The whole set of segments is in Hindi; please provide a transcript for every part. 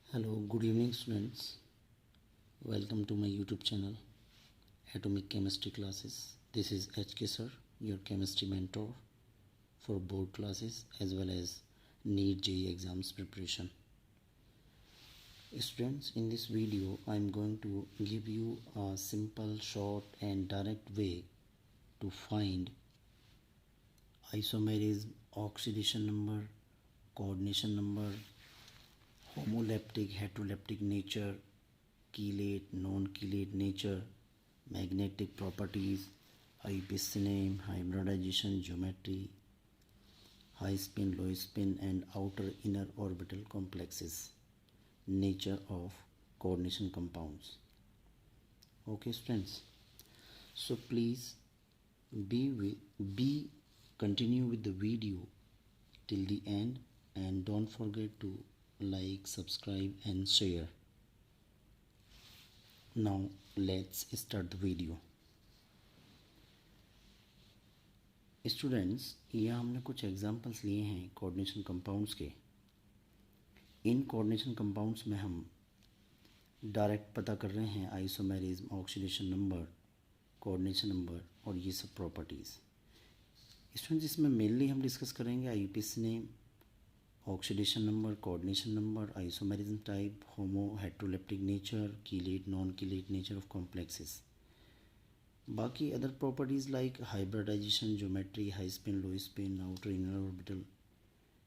Hello, good evening, students. Welcome to my YouTube channel, Atomic Chemistry Classes. This is HK Sir, your chemistry mentor for board classes as well as NEET JEE exams preparation. Students, in this video, I am going to give you a simple, short, and direct way to find isomerism, oxidation number, coordination number, homoleptic, heteroleptic nature, chelate, non-chelate nature, magnetic properties, IUPAC name, hybridization geometry, high spin, low spin, and outer inner orbital complexes, nature of coordination compounds. Okay, friends. So please be continue with the video till the end, and don't forget to like, subscribe, and share. Now let's start the video. Students, ये हमने कुछ एग्जांपल्स लिए हैं कोऑर्डिनेशन कंपाउंड्स के. इन कोऑर्डिनेशन कंपाउंड्स में हम डायरेक्ट पता कर रहे हैं isomerism, oxidation number, coordination number और ये सब प्रॉपर्टीज़. स्टूडेंट्स, इसमें मेनली हम डिस्कस करेंगे IUPAC name, oxidation number, coordination number, isomerism type, homo heteroleptic nature, chelate, non chelate nature of complexes. बाकी other properties like hybridisation, geometry, high spin, low spin, outer inner orbital,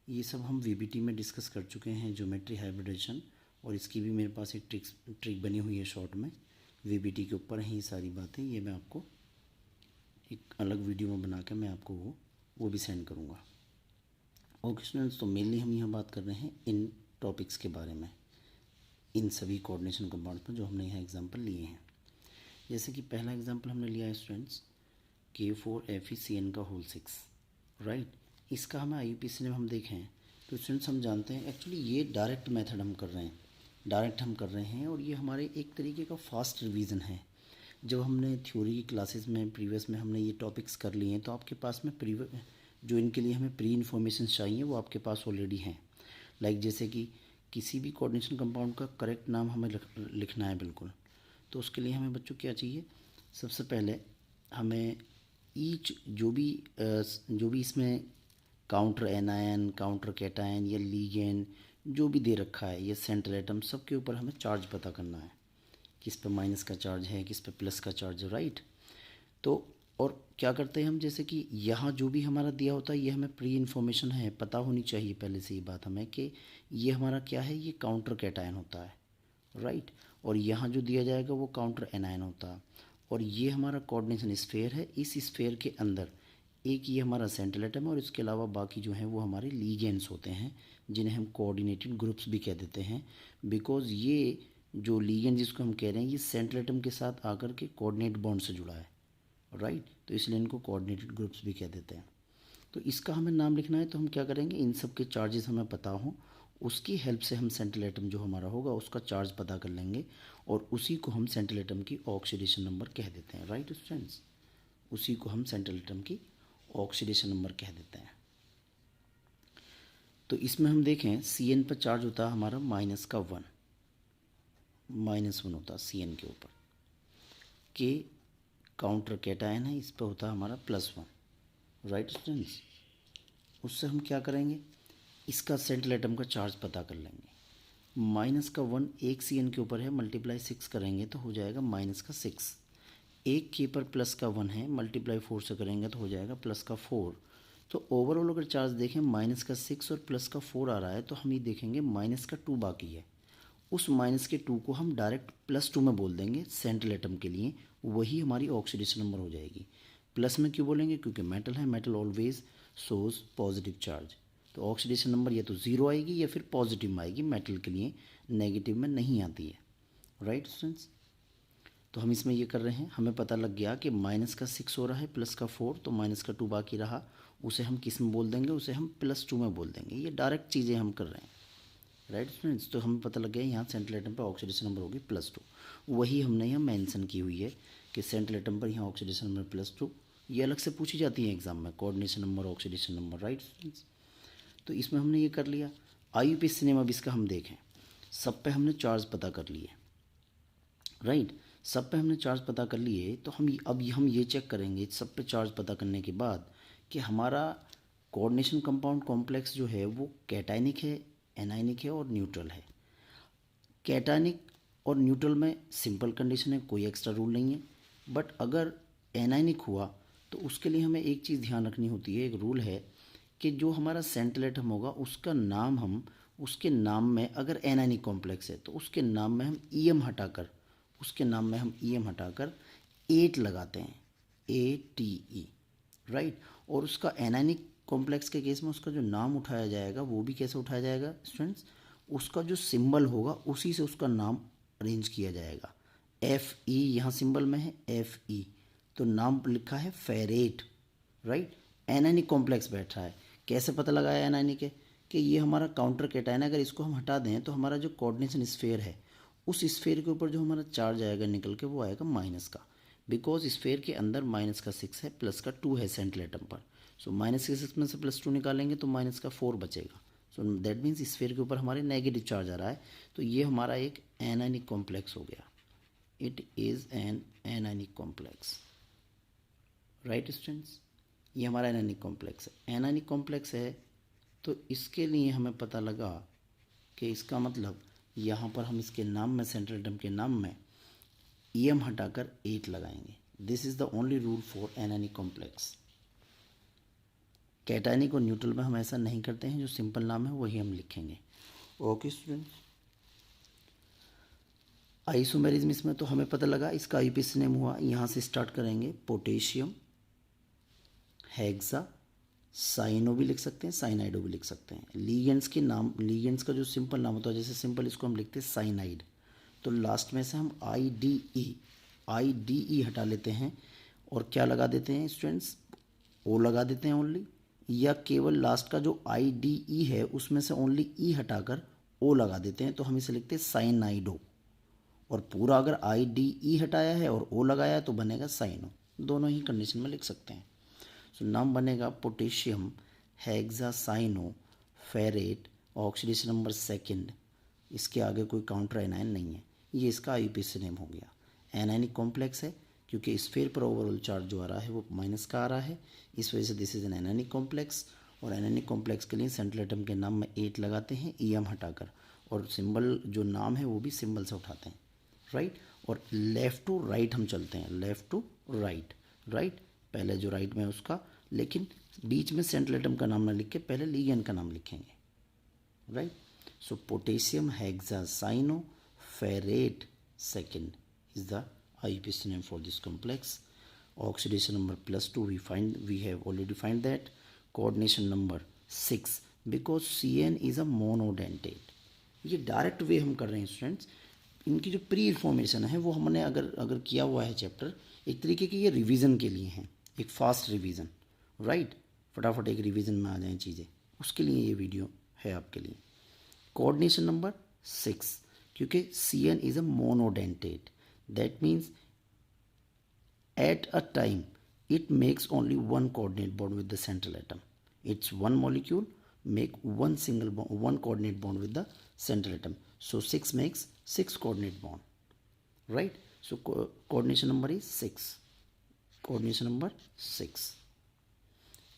ये सब हम VBT में डिस्कस कर चुके हैं. ज्योमेट्री, हाइब्रिडाइजेशन, और इसकी भी मेरे पास एक ट्रिक बनी हुई है शॉर्ट में. VBT के ऊपर हैं ये सारी बातें. ये मैं आपको एक अलग वीडियो में बना के मैं आपको वो भी सेंड करूँगा. ओके स्टूडेंट्स, तो मेनली हम यहाँ बात कर रहे हैं इन टॉपिक्स के बारे में, इन सभी कोऑर्डिनेशन कंपाउंड्स पर जो हमने यहाँ एग्जांपल लिए हैं. जैसे कि पहला एग्जांपल हमने लिया है स्टूडेंट्स K4FeCN का होल 6, राइट. इसका हमें IUPAC में हम देखें तो स्टूडेंट्स हम जानते हैं एक्चुअली ये डायरेक्ट मेथड हम कर रहे हैं और ये हमारे एक तरीके का फास्ट रिवीजन है. जब हमने थ्योरी की क्लासेस में प्रीवियस में हमने ये टॉपिक्स कर लिए हैं तो आपके पास में जो इनके लिए हमें प्री इन्फॉर्मेशन चाहिए वो आपके पास ऑलरेडी हैं. लाइक जैसे कि किसी भी कोऑर्डिनेशन कंपाउंड का करेक्ट नाम हमें लिखना है बिल्कुल. तो उसके लिए हमें बच्चों क्या चाहिए, सबसे पहले हमें ईच जो भी इसमें काउंटर एनायन, काउंटर कैटायन या लीगेंड जो भी दे रखा है, ये सेंट्रल एटम, सब के ऊपर हमें चार्ज पता करना है. किस पे माइनस का चार्ज है, किस पे प्लस का चार्ज है, राइट. तो और क्या करते हैं हम, जैसे कि यहाँ जो भी हमारा दिया होता है ये हमें प्री इन्फॉर्मेशन है, पता होनी चाहिए पहले से ये बात हमें कि ये हमारा क्या है, ये काउंटर कैटायन होता है, राइट. और यहाँ जो दिया जाएगा वो काउंटर एनायन होता है. और ये हमारा कोऑर्डिनेशन स्फेयर है. इस स्फेयर के अंदर एक ये हमारा सेंट्रल एटम है और इसके अलावा बाकी जो हैं वो हमारे लीजेंड्स होते हैं जिन्हें हम कोऑर्डिनेटेड ग्रुप्स भी कह देते हैं. बिकॉज ये जो लीगेंड जिसको हम कह रहे हैं ये सेंट्रल एटम के साथ आकर के कोऑर्डिनेट बॉन्ड से जुड़ा है, राइट. तो इसलिए इनको कोऑर्डिनेटेड ग्रुप्स भी कह देते हैं. तो इसका हमें नाम लिखना है तो हम क्या करेंगे, इन सब के चार्जेस हमें पता हों उसकी हेल्प से हम सेंट्रल एटम जो हमारा होगा उसका चार्ज पता कर लेंगे और उसी को हम सेंट्रल एटम की ऑक्सीडेशन नंबर कह देते हैं, राइट स्टूडेंट्स. उसी को हम सेंट्रल एटम की ऑक्सीडेशन नंबर कह देते हैं. तो इसमें हम देखें CN पर चार्ज होता है हमारा -1 होता है CN के ऊपर. के काउंटर कैटायन है, इस पर होता है हमारा +1, राइट स्टूडेंट्स. उससे हम क्या करेंगे, इसका सेंट्रल एटम का चार्ज पता कर लेंगे. -1 एक CN के ऊपर है, मल्टीप्लाई 6 करेंगे तो हो जाएगा -6. एक के पर +1 है, मल्टीप्लाई 4 से करेंगे तो हो जाएगा +4. तो ओवरऑल अगर चार्ज देखें -6 और +4 आ रहा है तो हम ये देखेंगे -2 बाकी है. उस -2 को हम डायरेक्ट +2 में बोल देंगे सेंट्रल एटम के लिए, वही हमारी ऑक्सीडेशन नंबर हो जाएगी. प्लस में क्यों बोलेंगे, क्योंकि मेटल है, metal always shows positive charge. तो ऑक्सीडेशन नंबर या तो 0 आएगी या फिर पॉजिटिव में आएगी, मेटल के लिए नेगेटिव में नहीं आती है, राइट स्टूडेंट्स. तो हम इसमें ये कर रहे हैं, हमें पता लग गया कि -6 हो रहा है, +4, तो -2 बाकी रहा, उसे हम किस में बोल देंगे, उसे हम +2 में बोल देंगे. ये डायरेक्ट चीज़ें हम कर रहे हैं, राइट स्टूडेंट्स. तो हमें पता लग गया यहाँ सेंट्रल एटम पर ऑक्सीडेशन नंबर होगी +2. वही हमने यहाँ मेंशन की हुई है कि सेंट्रल एटम पर यहाँ ऑक्सीडेशन नंबर +2. ये अलग से पूछी जाती है एग्जाम में, coordination number, oxidation number, right students. तो इसमें हमने ये कर लिया. IUPAC नेम अब इसका हम देखें सब पे हमने चार्ज पता कर लिए, राइट। सब पे हमने चार्ज पता कर लिए, तो हम ये चेक करेंगे सब पे चार्ज पता करने के बाद कि हमारा कोऑर्डिनेशन कंपाउंड कॉम्प्लेक्स जो है वो कैटायनिक है, एनायनिक है और न्यूट्रल है। कैटायनिक और न्यूट्रल में सिंपल कंडीशन है, कोई एक्स्ट्रा रूल नहीं है। बट अगर एनायनिक हुआ तो उसके लिए हमें एक चीज़ ध्यान रखनी होती है, एक रूल है कि जो हमारा सेंट्रल एटम होगा उसका नाम हम उसके नाम में, अगर एनायनिक कॉम्प्लेक्स है तो उसके नाम में हम ईएम हटाकर, उसके नाम में हम ईएम हटाकर 8 लगाते हैं, ATE, राइट। और उसका एनायनिक कॉम्प्लेक्स के केस में उसका जो नाम उठाया जाएगा वो भी कैसे उठाया जाएगा स्टूडेंट्स, उसका जो सिंबल होगा उसी से उसका नाम अरेंज किया जाएगा। FE यहाँ सिंबल में है, FE, तो नाम लिखा है फेरेट, राइट। एनायनिक कॉम्प्लेक्स बैठा है, कैसे पता लगाया एनायनिक है कि ये हमारा काउंटर कैटायन है, अगर इसको हम हटा दें तो हमारा जो कोऑर्डिनेशन स्फीयर है उस स्फीयर के ऊपर जो हमारा चार्ज आएगा निकल के वो आएगा माइनस का, बिकॉज स्फीयर के अंदर -6 है, +2 है सेंट्रल एटम पर। सो -6 में से +2 निकालेंगे तो -4 बचेगा। सो दैट मीन्स स्फीयर के ऊपर हमारे नेगेटिव चार्ज आ रहा है, तो ये हमारा एक एनायनिक कॉम्प्लेक्स हो गया। It is an anionic complex, right students. ये हमारा एनायनिक कॉम्प्लेक्स है। एनायनिक कॉम्प्लेक्स है तो इसके लिए हमें पता लगा कि इसका मतलब यहाँ पर हम इसके नाम में, सेंट्रल एटम के नाम में EM हटाकर 8 लगाएंगे। This is the only rule for anionic complex. Cationic और न्यूट्रल में हम ऐसा नहीं करते हैं, जो सिंपल नाम है वही हम लिखेंगे। ओके स्टूडेंट्स, आइसोमेरिज्म इसमें तो हमें पता लगा, इसका आईपीसी नेम हुआ, यहाँ से स्टार्ट करेंगे, पोटेशियम, हेक्सा, साइनो भी लिख सकते हैं, साइनाइडो भी लिख सकते हैं। लीगेंड्स के नाम, लीगेंड्स का जो सिंपल नाम होता है, जैसे सिंपल इसको हम लिखते हैं साइनाइड, तो लास्ट में से हम IDE हटा लेते हैं और क्या लगा देते हैं स्टूडेंट्स, ओ लगा देते हैं ओनली, या केवल लास्ट का जो IDE है उसमें से ओनली ई हटाकर ओ लगा देते हैं, तो हम इसे लिखते हैं साइनाइडो। और पूरा अगर IDE हटाया है और ओ लगाया है तो बनेगा साइनो, दोनों ही कंडीशन में लिख सकते हैं। सो नाम बनेगा potassium hexacyano ferrate, oxidation number 2, इसके आगे कोई काउंटर एनायन नहीं है, ये इसका आईपीसी नेम हो गया। एनायनिक कॉम्प्लेक्स है क्योंकि स्फीयर पर ओवरऑल चार्ज जो आ रहा है वो माइनस का आ रहा है, इस वजह से this is an anionic complex. और एनायनिक कॉम्प्लेक्स के लिए सेंट्रल एटम के नाम में 8 लगाते हैं EM हटाकर, और सिंबल जो नाम है वो भी सिंबल से उठाते हैं, राइट। और लेफ़्ट टू राइट हम चलते हैं, लेफ़्ट टू राइट, राइट, पहले जो राइट में है उसका, लेकिन बीच में सेंट्रल एटम का नाम ना लिख के पहले लिगेंड का नाम लिखेंगे, right. So potassium hexacyano ferrate 2 is the IUPAC name for this complex. Oxidation number +2 we have already find that. Coordination number 6 because CN is a monodentate. ये डायरेक्ट वे हम कर रहे हैं स्टूडेंट्स, इनकी जो प्री इन्फॉर्मेशन है वो हमने अगर किया हुआ है चैप्टर, एक तरीके की ये रिवीजन के लिए हैं, एक फास्ट रिवीजन, राइट, फटाफट एक रिवीजन में आ जाएं चीज़ें, उसके लिए ये वीडियो है आपके लिए। कोऑर्डिनेशन नंबर 6, क्योंकि CN is a monodentate, that means at a time it makes only one coordinate bond with the central atom. It's one molecule make one single bond, one coordinate bond with the central atom. So 6 makes 6 coordinate bond, right? So coordination number is 6. Coordination number 6.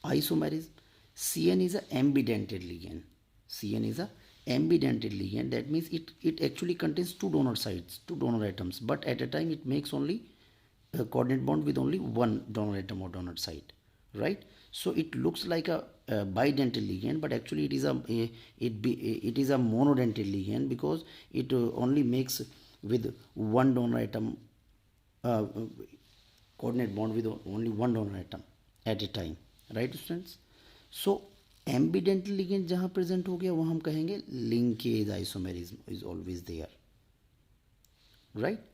Isomerism. CN is a ambidentate ligand. CN is a ambidentate ligand, that means it actually contains two donor sides, two donor atoms, but at a time it makes only a coordinate bond with only one donor atom or donor side, right? So it looks like a bidentate ligand, but actually it is a monodentate ligand because it only makes with one donor atom coordinate bond with only one donor atom at a time, right students? So ambidentate ligand जहाँ प्रेजेंट हो गया वहाँ हम कहेंगे linkage isomerism is always there, right.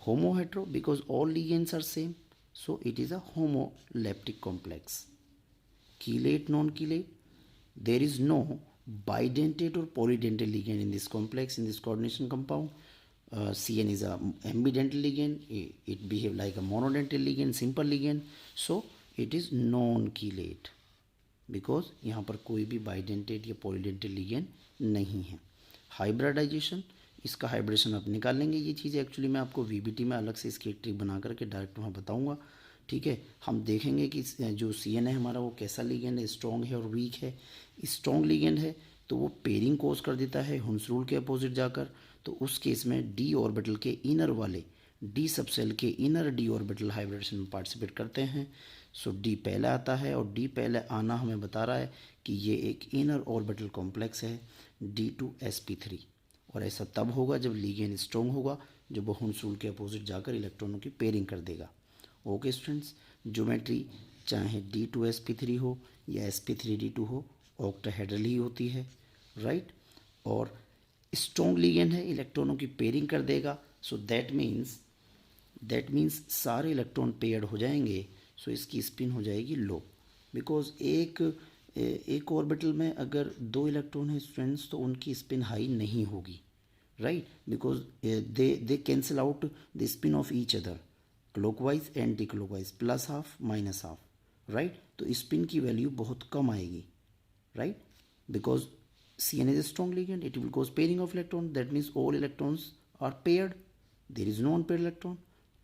Homo hetero because all ligands are same, so it is a homoleptic complex. Chelate, non chelate, there is no bidentate or polydentate ligand in this complex, in this coordination compound. CN is a ambidentate ligand, it behave like a monodentate ligand, simple ligand, so it is non-chelate because यहाँ पर कोई भी बाइडेंटेट या पॉलीडेंटेट लिगेंड नहीं है। हाइब्रिडाइजेशन, इसका हाइब्रिडेशन आप निकाल लेंगे। ये चीज़ें एक्चुअली मैं आपको वीबीटी में अलग से इसकी एक ट्रिक बना करके डायरेक्ट वहाँ बताऊँगा, ठीक है। हम देखेंगे कि जो CN है हमारा वो कैसा लिगेंड है, स्ट्रॉन्ग है और वीक है। स्ट्रॉन्ग लिगेंड है तो वो पेयरिंग कोज कर देता है हुंस रूल के अपोजिट जाकर, तो उस केस में डी ऑर्बिटल के इनर वाले डी सबसेल के इनर डी ऑर्बिटल हाइब्रिडेशन में पार्टिसिपेट करते हैं। सो डी पहले आता है और डी पहले आना हमें बता रहा है कि ये एक इनर ऑर्बिटल कॉम्प्लेक्स है D2sp3, और ऐसा तब होगा जब लिगेंड स्ट्रॉन्ग होगा, जब वो हुंस रूल के अपोजिट जाकर इलेक्ट्रॉनों की पेयरिंग कर देगा। ओके स्टूडेंट्स, ज्योमेट्री चाहे D2sp3 हो या sp3d2 हो, ऑक्टाहेड्रल ही होती है, राइट। और स्ट्रॉन्ग लिगेंड है, इलेक्ट्रॉनों की पेयरिंग कर देगा। सो दैट मीन्स सारे इलेक्ट्रॉन पेयर्ड हो जाएंगे। सो इसकी स्पिन हो जाएगी लो, बिकॉज एक ऑर्बिटल में अगर 2 इलेक्ट्रॉन है स्टूडेंट्स तो उनकी स्पिन हाई नहीं होगी, right, because they cancel out the spin off each other clockwise anti clockwise, plus half minus half, right. तो स्पिन की वैल्यू बहुत कम आएगी, right, because CN is a strong ligand, it will cause pairing of electron. That means all electrons are paired. There is no unpaired electron,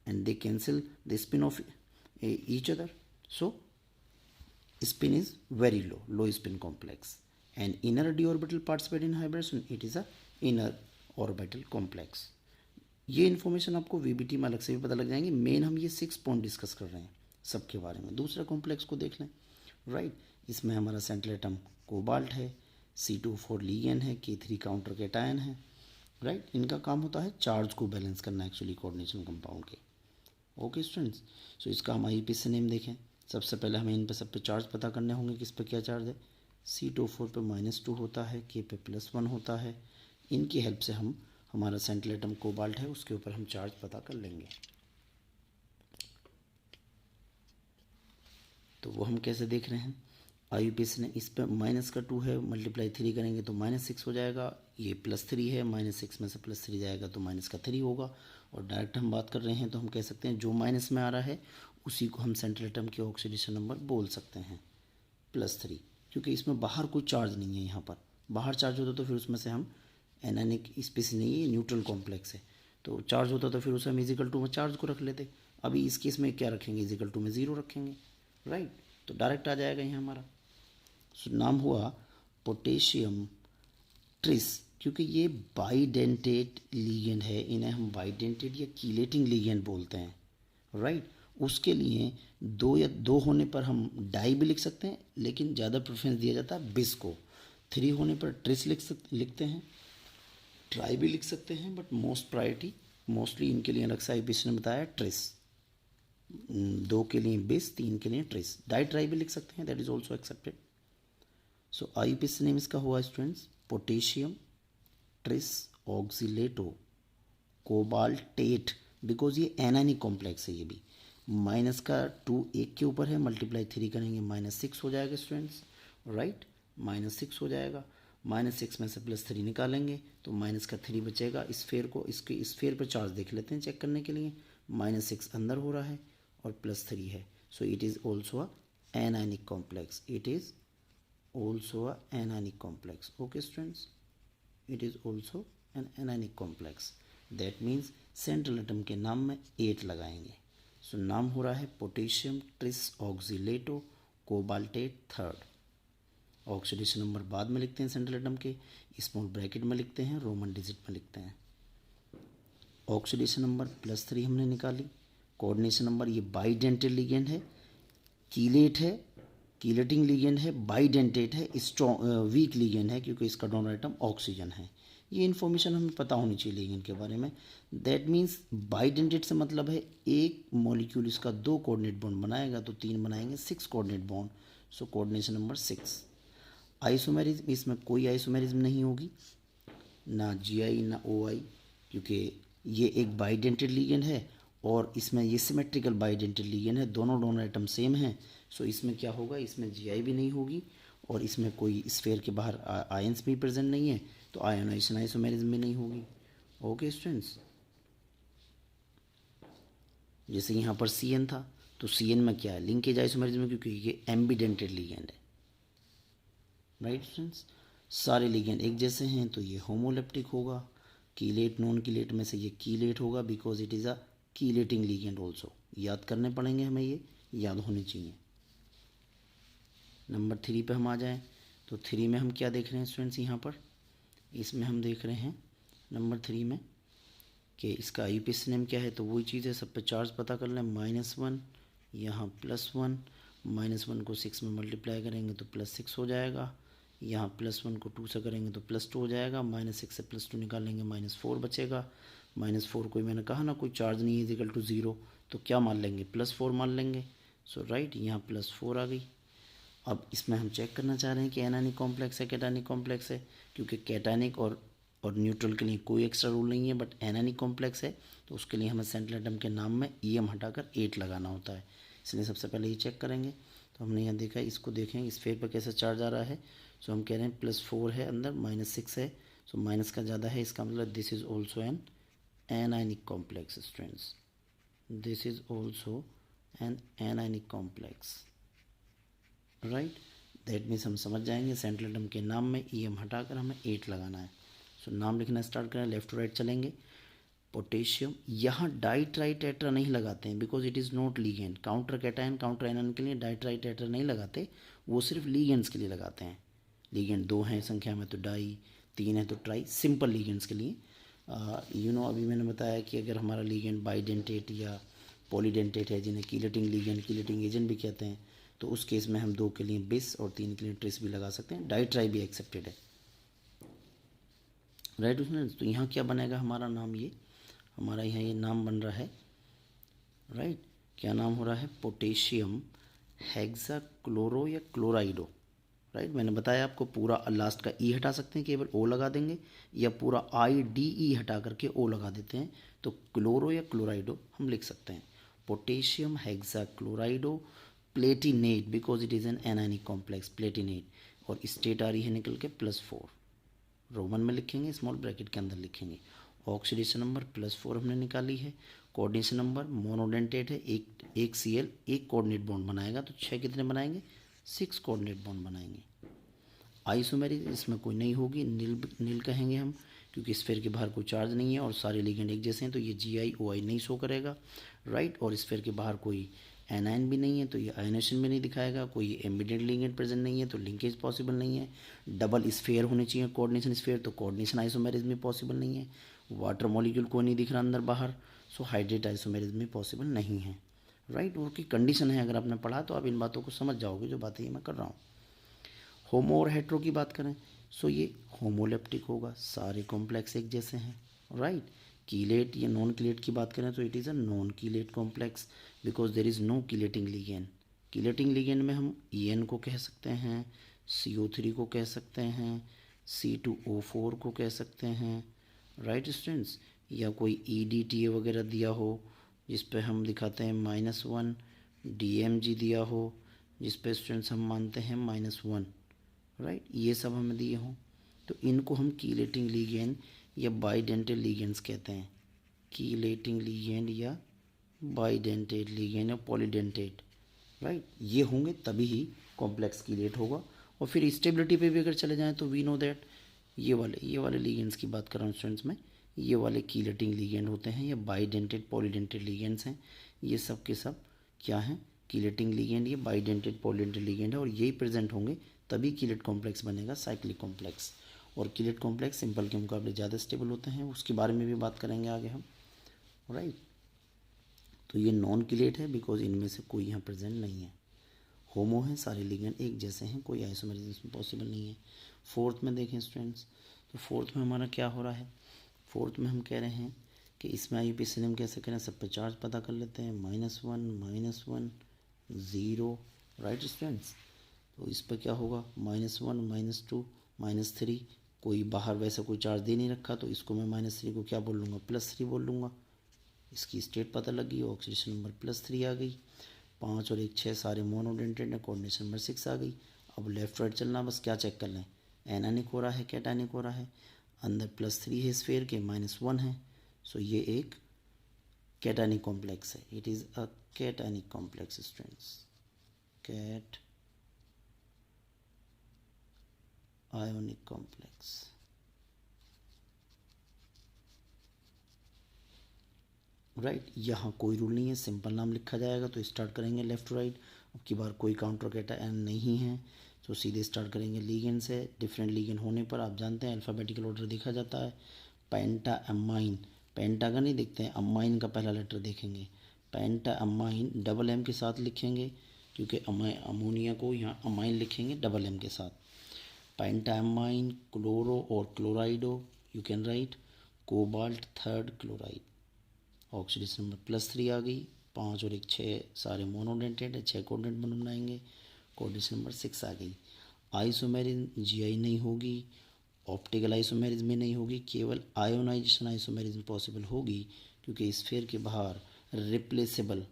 and they cancel the spin of each other. So spin is very low, low spin complex. And inner d orbital participate in hybridization. It is a inner orbital complex. ये इन्फॉर्मेशन आपको वीबीटी में अलग से भी पता लग जाएंगी। मेन हम ये 6 पॉइंट डिस्कस कर रहे हैं सबके बारे में। दूसरा कॉम्प्लेक्स को देख लें, राइट। इसमें हमारा सेंट्रल एटम कोबाल्ट है, C2O4 लिगेंड है, K3 काउंटर कैटायन है, राइट। इनका काम होता है चार्ज को बैलेंस करना एक्चुअली कोऑर्डिनेशन कंपाउंड के। ओके स्टूडेंट्स, सो इसका हम IUPAC नेम देखें। सबसे पहले हमें इन पे सब पे चार्ज पता करने होंगे, किस पे क्या चार्ज है। C2O4 पे -2 होता है, K पे +1 होता है। इनकी हेल्प से हम हमारा सेंट्रल एटम कोबाल्ट है उसके ऊपर हम चार्ज पता कर लेंगे। तो वो हम कैसे देख रहे हैं, IUPAC ने इस पर -2 है, मल्टीप्लाई 3 करेंगे तो -6 हो जाएगा। ये +3 है, -6 में से +3 जाएगा तो -3 होगा। और डायरेक्ट हम बात कर रहे हैं तो हम कह सकते हैं जो माइनस में आ रहा है उसी को हम सेंट्रल एटम के ऑक्सीडेशन नंबर बोल सकते हैं +3, क्योंकि इसमें बाहर कोई चार्ज नहीं है। यहाँ पर बाहर चार्ज होता तो फिर उसमें से हम एनानिक स्पीसीज नहीं है, न्यूट्रल कॉम्प्लेक्स है, तो चार्ज होता तो फिर उसे हम इजिकल टू में चार्ज को रख लेते। अभी इस केस में क्या रखेंगे, इजिकल टू में 0 रखेंगे, राइट। तो डायरेक्ट आ जाएगा यहाँ हमारा। नाम हुआ पोटेशियम ट्रिस, क्योंकि ये बाइडेंटेट लिगेंड है, इन्हें हम बाइडेंटेट या कीलेटिंग लिगेंड बोलते हैं, राइट। उसके लिए 2 या 2 होने पर हम डाई भी लिख सकते हैं, लेकिन ज़्यादा प्रेफरेंस दिया जाता है बिस को। 3 होने पर ट्रिस लिखते हैं, ट्राई भी लिख सकते हैं, बट मोस्ट प्रायोरिटी मोस्टली इनके लिए अलग से IUPAC ने बताया ट्रिस। 2 के लिए बिस, 3 के लिए ट्रिस। डाई ट्राई भी लिख सकते हैं, that is also accepted. So IUPAC name इसका हुआ students potassium tris oxalato cobaltate, because ये एनानिक कॉम्प्लेक्स है। ये भी -2 1 के ऊपर है, मल्टीप्लाई 3 करेंगे -6 हो जाएगा स्टूडेंट्स, राइट, -6 हो जाएगा। -6 में से +3 निकालेंगे तो -3 बचेगा। स्फेयर को इसके स्फेयर पर चार्ज देख लेते हैं चेक करने के लिए। -6 अंदर हो रहा है और +3 है, so it is also a anionic complex. It is also a anionic complex. Okay students, it is also an anionic complex. That means central atom के नाम में 8 लगाएंगे। सो नाम हो रहा है potassium tris oxalato cobaltate third. Oxidation number बाद में लिखते हैं सेंट्रल एटम के, स्मॉल ब्रैकेट में लिखते हैं, रोमन डिजिट में लिखते हैं। ऑक्सीडेशन नंबर +3 हमने निकाली। कोऑर्डिनेशन नंबर, ये बाइडेंटेट लिगेंड है, कीलेट है, कीलेटिंग लिगेंड है, बाइडेंटेट है, स्ट्रॉन्ग वीक लिगेंड है क्योंकि इसका डोनर आइटम ऑक्सीजन है। ये इन्फॉर्मेशन हमें पता होनी चाहिए लिगेंड के बारे में। दैट मीन्स बाइडेंटेट से मतलब है एक मॉलिक्यूल इसका 2 कोऑर्डिनेट बॉन्ड बनाएगा तो 3 बनाएंगे 6 coordinate bond. So coordination number 6। Isomerism, इसमें कोई आइसोमेरिज्म नहीं होगी, ना GI ना OI, क्योंकि ये एक बाइडेंटेट लिगेंड है और इसमें ये सिमेट्रिकल बाइडेंटेट लिगेंड है, दोनों डोनर आइटम सेम हैं। सो इसमें क्या होगा, इसमें GI भी नहीं होगी और इसमें कोई स्फेयर के बाहर आयंस भी प्रेजेंट नहीं है, तो आयोनाइजेशन आइसोमेरिज्म भी नहीं होगी। ओके स्टूडेंट्स, जैसे यहाँ पर CN था तो CN में क्या है, लिंकेज आइसोमेरिज्म, क्योंकि ये एम्बिडेंटेड लिगेंड है, राइट स्टूडेंट्स। सारे लिगेंड एक जैसे हैं तो ये होमोलेप्टिक होगा, कीलेट नॉन कीलेट में से ये कीलेट होगा because it is a chelating ligand also. याद करने पड़ेंगे हमें, ये याद होने चाहिए। नंबर 3 पे हम आ जाएं तो 3 में हम क्या देख रहे हैं स्टूडेंट्स, यहाँ पर इसमें हम देख रहे हैं नंबर 3 में कि इसका आईयूपीएसी नेम क्या है। तो वही चीज़ है, सब पे चार्ज पता कर लें। -1 यहाँ +1, -1 को 6 में मल्टीप्लाई करेंगे तो +6 हो जाएगा। यहाँ +1 को 2 से करेंगे तो +2 हो जाएगा। -6 से +2 निकालेंगे -4 बचेगा। -4 कोई, मैंने कहा ना कोई चार्ज नहीं है इक्वल टू 0, तो क्या मान लेंगे, +4 मान लेंगे। सो राइट, यहाँ +4 आ गई। अब इसमें हम चेक करना चाह रहे हैं कि एनायनिक कॉम्प्लेक्स है कैटायनिक कॉम्प्लेक्स है, क्योंकि कैटायनिक और न्यूट्रल के लिए कोई एक्स्ट्रा रूल नहीं है, बट एनायनिक कॉम्प्लेक्स है तो उसके लिए हमें सेंट्रल एटम के नाम में EM हटाकर 8 लगाना होता है। इसलिए सबसे पहले ये चेक करेंगे। तो हमने यहाँ देखा, इसको देखें स्फीयर पर कैसे चार्ज आ रहा है। सो हम कह रहे हैं +4 है अंदर, -6 है, सो माइनस का ज़्यादा है, इसका मतलब this is also an anionic complex students, this is also an anionic complex. Right, that means हम समझ जाएंगे सेंट्रल एटम के नाम में EM हटाकर हमें 8 लगाना है। सो नाम लिखना स्टार्ट करें, लेफ्ट टू राइट चलेंगे। पोटेशियम, यहाँ डाइट्राइटेट्रा नहीं लगाते हैं because it is not ligand. Counter cation counter anion के लिए डाइट्राइटेट्रा नहीं लगाते, वो सिर्फ लीगेंड्स के लिए लगाते हैं। लीगेंड 2 हैं संख्या में तो डाई, 3 है तो ट्राई, सिंपल लीगेंड्स के लिए। अभी मैंने बताया कि अगर हमारा लीगेंड बाइडेंटेट या पॉलीडेंटेट है, जिन्हें कीलेटिंग लीगेंड कीलेटिंग एजेंट भी कहते हैं, तो उस केस में हम 2 के लिए बिस और 3 के लिए ट्रिस भी लगा सकते हैं। डाइट्राई भी एक्सेप्टेड है। राइट स्टूडेंट्स, तो यहाँ क्या बनेगा हमारा नाम, ये हमारा यहाँ ये नाम बन रहा है। राइट, क्या नाम हो रहा है, पोटेशियम हेक्साक्लोरो या क्लोराइडो। राइट, मैंने बताया आपको पूरा लास्ट का ई हटा सकते हैं, केवल ओ लगा देंगे, या पूरा IDE हटा करके ओ लगा देते हैं, तो क्लोरो या क्लोराइडो हम लिख सकते हैं। Potassium hexachlorido platinate, because it is an anionic complex, platinate, और स्टेट आ रही है निकल के +4, रोमन में लिखेंगे, स्मॉल ब्रैकेट के अंदर लिखेंगे। ऑक्सीडेशन नंबर +4 हमने निकाली है। कोऑर्डिनेशन नंबर मोनोडेंटेट है, एक Cl एक कोऑर्डिनेट बॉन्ड बनाएगा, तो 6 कितने बनाएंगे, 6 कोऑर्डिनेट बॉन्ड बनाएंगे। आइसोमेरिक इसमें कोई नहीं होगी, नील कहेंगे हम, क्योंकि स्फीयर के बाहर कोई चार्ज नहीं है और सारे लिगेंड एक जैसे हैं, तो ये GI-OI नहीं शो करेगा। राइट, और स्फीयर के बाहर कोई एनायन भी नहीं है तो ये आयनेशन भी नहीं दिखाएगा, कोई एम्बेडेड लिगेंड प्रेजेंट नहीं है तो लिंकेज पॉसिबल नहीं है। डबल स्फीयर होने चाहिए कोऑर्डिनेशन स्फीयर, तो कोऑर्डिनेशन आइसोमेरिज्म में पॉसिबल नहीं है। वाटर मॉलिक्यूल कोई नहीं दिख रहा अंदर बाहर, सो हाइड्रेट आइसोमेरिज्म में पॉसिबल नहीं है। राइट, और की कंडीशन है, अगर आपने पढ़ा तो आप इन बातों को समझ जाओगे जो बातें ये मैं कर रहा हूँ। होमो और हेट्रो की बात करें, सो ये होमोलेप्टिक होगा, सारे कॉम्प्लेक्स एक जैसे हैं। राइट, कीलेट या नॉन कीलेट की बात करें तो it is a non chelate complex because there is no chelating ligand. Chelating ligand में हम EN को कह सकते हैं, CO3 को कह सकते हैं, C2O4 को कह सकते हैं। राइट स्टूडेंट्स, या कोई EDTA वगैरह दिया हो जिस पे हम दिखाते हैं -1, DMG दिया हो जिस पे स्टूडेंट्स हम मानते हैं -1। राइट, ये सब हमें दिए हों तो इनको हम कीलेटिंग लिगेंड या बाइडेंटेड लिगेंड्स कहते हैं। कीलेटिंग लिगेंड या बाइडेंटेड लिगेंड या पॉलीडेंटेड। राइट, ये होंगे तभी ही कॉम्प्लेक्स कीलेट होगा। और फिर स्टेबिलिटी पे भी अगर चले जाएं तो वी नो दैट ये वाले लिगेंड्स की बात कर रहा हूँ स्टूडेंट्स में, ये वाले कीलेटिंग लिगेंड होते हैं या बाइडेंटेड पॉलीडेंटेड लिगेंड्स हैं। ये सब के सब क्या हैं, कीलेटिंग लिगेंड या बाइडेंटेड पॉलीडेंटेड लिगेंड है, और यही प्रेजेंट होंगे तभी कीलेट कॉम्प्लेक्स बनेगा, साइक्लिक कॉम्प्लेक्स। और कीलेट कॉम्प्लेक्स सिंपल के मुकाबले ज़्यादा स्टेबल होते हैं, उसके बारे में भी बात करेंगे आगे हम। राइट, तो ये नॉन कीलेट है बिकॉज इनमें से कोई यहाँ प्रेजेंट नहीं है। होमो है, सारे लिगेंड एक जैसे हैं, कोई आइसोमेरिज्म पॉसिबल नहीं है। फोर्थ में देखें स्टूडेंट्स, तो फोर्थ में हमारा क्या हो रहा है, फोर्थ में हम कह रहे हैं कि इसमें IUPAC नेम कैसे करें, सब पे चार्ज पता कर लेते हैं, -1 0। राइट स्टूडेंट्स, तो इस पर क्या होगा, -1 -2 -3, कोई बाहर वैसे कोई चार्ज दे नहीं रखा तो इसको मैं -3 को क्या बोल लूँगा, +3 बोल लूँगा। इसकी स्टेट पता लगी, ऑक्सीडेशन नंबर +3 आ गई। 5 और 1 6 सारे मोनोडेंटेड है, कोऑर्डिनेशन नंबर 6 आ गई। अब लेफ्ट राइट चलना, बस क्या चेक कर लें, एनानिक हो रहा है कैटानिक हो रहा है, अंदर +3 है स्फीयर के, -1 है, सो ये एक कैटानिक कॉम्प्लेक्स है, it is a cationic complex students, cationic complex. Right. यहाँ कोई रूल नहीं है, सिंपल नाम लिखा जाएगा तो स्टार्ट करेंगे लेफ़्ट टू राइट। अब की बार कोई काउंटर कैटायन नहीं है तो सीधे स्टार्ट करेंगे लिगेंड से। डिफरेंट लिगेंड होने पर आप जानते हैं अल्फ़ाबेटिकल ऑर्डर देखा जाता है। पेंटा अमाइन, पेंटा का नहीं देखते हैं, अमाइन का पहला लेटर देखेंगे। पेंटा अमाइन डबल एम के साथ लिखेंगे क्योंकि अमोनिया को यहाँ अमाइन लिखेंगे डबल एम के साथ। पेंटा अमाइन क्लोरो और chlorido you can write cobalt third chloride. Oxidation number +3 आ गई। 5 और 1 6 सारे मोनोडेंटेड है, 6 कोऑर्डिनेट बॉन्ड बनाएंगे। कोऑर्डिनेशन नंबर 6 आ गई। आइसोमेरिज्म जीआई नहीं होगी, ऑप्टिकल आइसोमेरिज्म में नहीं होगी, केवल आयोनाइजेशन आइसोमेरिज्म पॉसिबल होगी क्योंकि स्फीयर के बाहर रिप्लेसेबल